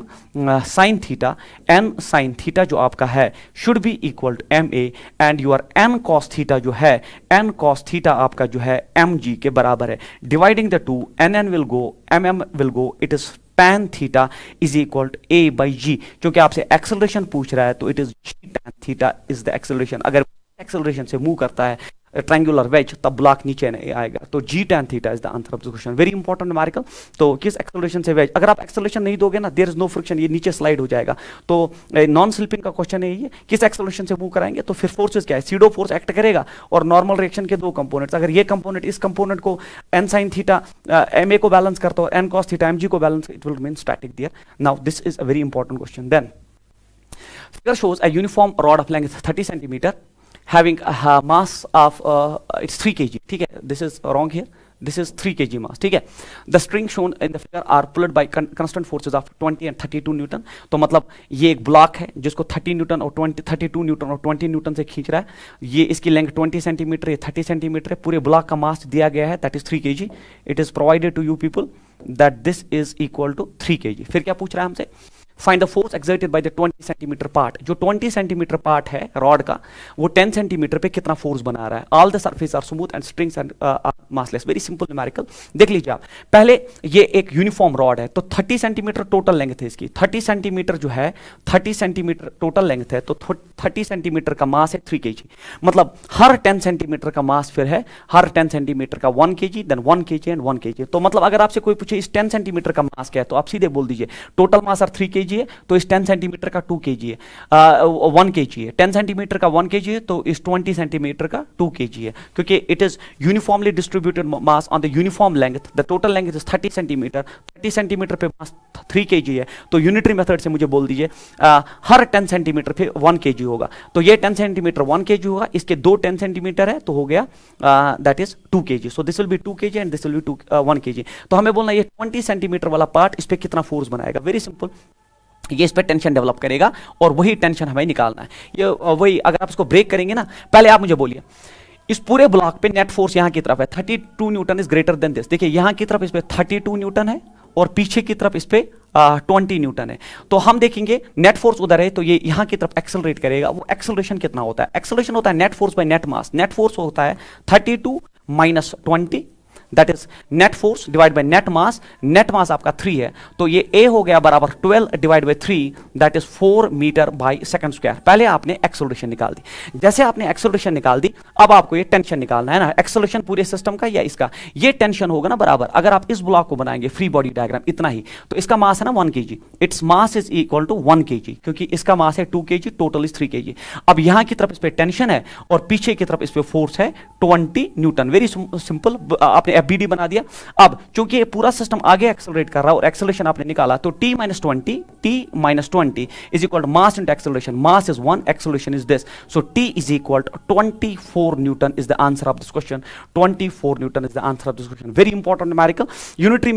Speaker 1: sin theta जो आपका है should be equal to ma and your n cos theta जो है, n cos theta आपका जो है mg के बराबर है, dividing the two nn will go, mm will go, it is tan theta is equal to a by g, क्योंकि आपसे एक्सेलरेशन पूछ रहा है तो it is g tan theta is the acceleration। अगर एक्सेलरेशन से मूव करता है ट्रायंगुलर वेज तब ब्लॉक नीचे नहीं आएगा, तो g tan theta is the answer of the question। Very important numerical. तो किस एक्सेलरेशन से वेज, अगर आप एक्सेलरेशन नहीं दोगे ना, देयर इज नो फ्रिक्शन, ये नीचे स्लाइड हो जाएगा। तो नॉन स्लिपिंग का क्वेश्चन है ये, किस एक्सेलरेशन से मूव कराएंगे, तो फिर फोर्सेस क्या है, सीडो फोर्स एक्ट करेगा और नॉर्मल रिएक्शन के दो कंपोनेंट्स, अगर ये कंपोनेंट इस कंपोनेंट को n sin theta ma को बैलेंस करता हो, n cos theta mg को balance, it will remain static there. Now this is a very important question. Then figure shows a uniform rod of length 30 centimeter having a mass of it's 3 kg. ठीक है, this is wrong here. This is 3 kg mass. ठीक है, the string shown in the figure are pulled by constant forces of 20 and 32 Newton. तो मतलब ये एक block है जिसको 30 न्यूटन और 32 न्यूटन और 20 न्यूटन से खींच रहा है. ये इसकी लेंथ 20 सेंटीमीटर, ये 30 सेंटीमीटर है. पूरे ब्लॉक का मास दिया गया है, that is 3 kg. It is provided to you people that this is equal to 3 kg. फिर क्या पूछ रहा है हमसे? Find the force exerted by the 20 centimetre part. जो 20 सेंटीमीटर पार्ट है रॉड का, वो 10 सेंटीमीटर पे कितना फोर्स बना रहा है. All the surface are smooth and strings and massless. Very simple numerical. देख लीजिए आप, पहले ये एक यूनिफॉर्म रॉड है, तो 30 सेंटीमीटर टोटल लेंथ है इसकी. 30 सेंटीमीटर जो है, 30 सेंटीमीटर टोटल लेंथ है, तो 30 सेंटीमीटर का मास है 3 kg. मतलब हर 10 सेंटीमीटर का मास फिर है, हर 10 सेंटीमीटर का 1 kg, then 1 kg and 1 kg. तो मतलब अगर आपसे कोई पूछे इस 10 सेंटीमीटर का मास क्या है, तो आप सीधे बोल दीजिए टोटल मास 3 kg है, तो इस 10 सेंटीमीटर का 2 kg है, 1 kg है. 10 सेंटीमीटर का 1 kg है, तो इस 20 सेंटीमीटर का 2 kg है, क्योंकि it is uniformly distributed mass on the uniform length. The total length is 30 centimetre. 30 centimetre पे मास 3 kg है, तो यूनिटरी मेथड से मुझे बोल दीजिए हर 10 सेंटीमीटर पे 1 kg होगा. तो ये 10 सेंटीमीटर 1 kg होगा, इसके 2 10 सेंटीमीटर है, तो हो गया that is 2 kg. So this will B 2 kg and this will B 1 kg. तो हमें बोलना ये 20 सेंटीमीटर वाला पार्ट इस पे कितना फोर्स बनाएगा. वेरी सिंपल, ये इस पे टेंशन डेवलप करेगा और वही टेंशन हमें निकालना है. ये वही, अगर आप इसको ब्रेक करेंगे ना, पहले आप मुझे बोलिए इस पूरे ब्लॉक पे नेट फोर्स यहां की तरफ है 32 Newton is greater then this. देखिए यहां की तरफ इस पे 32 न्यूटन है और पीछे की तरफ इस पे 20 न्यूटन है. तो हम देखेंगे नेट फोर्स उधर है, तो ये यहां की तरफ एक्सेलरेट करेगा. वो एक्सेलरेशन कितना होता है? एक्सेलरेशन होता है net force by net mass. Net force होता है 32 minus 20, that is net force divide by net mass. Net mass आपका 3 है, तो ये A हो गया बराबर 12 divide by 3, that is 4 metre by second square. पहले आपने एक्सेलरेशन निकाल दी. जैसे आपने एक्सेलरेशन निकाल दी, अब आपको ये टेंशन निकालना है ना. एक्सेलरेशन पूरे सिस्टम का या इसका, ये टेंशन होगा ना बराबर. अगर आप इस ब्लॉक को बनाएंगे फ्री बॉडी डायग्राम इतना ही, तो इसका मास है ना 1 kg. It's mass is equal to 1 kg, क्योंकि इसका मास है 2 kg, टोटल इज 3 kg. अब यहां की तरफ इस पे टेंशन है और पीछे की तरफ इस पे फोर्स है 20 न्यूटन. वेरी सिंपल, आपने FBD बना दिया. अब चूंकि ये पूरा सिस्टम आगे एक्सेलरेट कर रहा है और एक्सेलरेशन आपने निकाला, तो t minus 20 is equal to mass into acceleration. Mass is 1, acceleration is this. So t is equal to 24 Newton is the answer of this question. 24 Newton is the answer of this question. Very important numerical. Unitary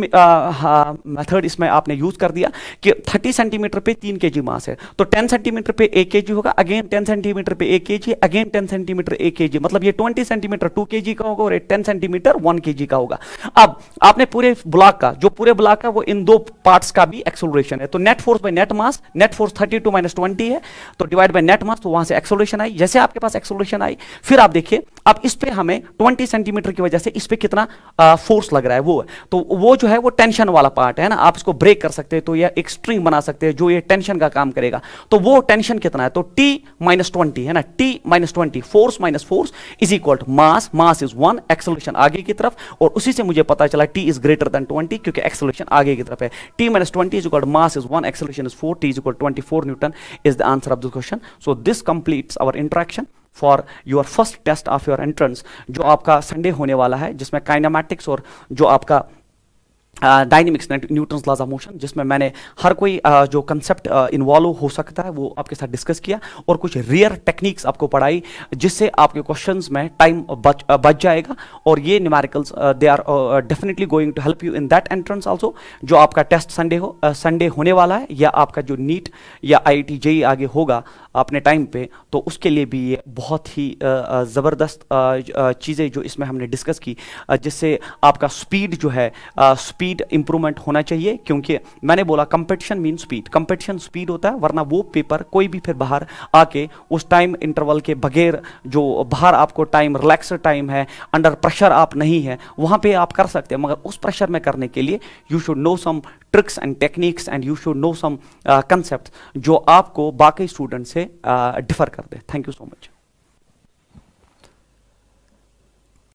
Speaker 1: method इसमें आपने use कर दिया कि 30 centimetre पे 3 kg मास है, तो 10 centimetre पे 1 kg होगा, अगेन 10 सेंटीमीटर पे 1 kg, अगेन 10 सेंटीमीटर 1 kg. मतलब ये 20 सेंटीमीटर 2 kg का होगा और 10 सेंटीमीटर 1 kg का होगा. अब आपने पूरे ब्लॉक का, जो पूरे ब्लॉक का वो इन दो पार्ट्स का भी एक्सेलरेशन है, तो net force by net mass, net force 32 minus 20 है, तो डिवाइड बाय नेट मास, तो वहां से एक्सेलरेशन आई. जैसे आपके पास एक्सेलरेशन आई, फिर आप देखिए अब इस पे हमें 20 सेंटीमीटर की वजह से इस पे कितना फोर्स लग रहा है, वो है. तो वो जो है वो टेंशन वाला पार्ट है ना. आप इसको ब्रेक कर सकते हैं, तो ये एक स्ट्रिंग बना सकते हैं जो ये टेंशन का काम करेगा. तो वो टेंशन कितना है, तो t माइनस 20 है ना. t minus 20, force minus force is equal to mass. Mass is 1, acceleration आगे की तरफ, और उसी से मुझे पता चला t इज ग्रेटर देन 20, क्योंकि एक्सेलरेशन आगे की तरफ है. t minus 20 is equal to mass is 1, acceleration is 4, t is equal to 24 newton is the answer of this question. So this completes our interaction for your first test of your entrance, जो आपका Sunday होने वाला है, जिसमें kinematics और जो आपका dynamics, Newton's laws of motion, जिसमें मैंने हर कोई जो कंसेप्ट इन्वॉल्व हो सकता है वो आपके साथ डिस्कस किया, और कुछ रियर टेक्निक्स आपको पढ़ाई, जिससे आपके क्वेश्चंस में टाइम बच जाएगा. और ये numericals they are definitely going to help you in that entrance also. जो आपका टेस्ट संडे होने वाला है, या आपका जो नीट या IIT JEE आगे होगा अपने टाइम पे, तो उसके लिए भी ये बहुत ही ज़बरदस्त चीज़ें जो इसमें हमने डिस्कस की, जिससे आपका स्पीड जो है, स्पीड इंप्रूवमेंट होना चाहिए. क्योंकि मैंने बोला competition mean speed, competition speed होता है, वरना वो पेपर कोई भी फिर बाहर आके उस टाइम इंटरवल के बगैर, जो बाहर आपको टाइम रिलैक्स टाइम है, अंडर प्रेशर आप नहीं है, वहाँ पे आप कर सकते हैं. मगर उस प्रेशर में करने के लिए you should know some tricks and techniques and you should know some concept जो आपको बाकी स्टूडेंट से डिफर कर दे. Thank you so much.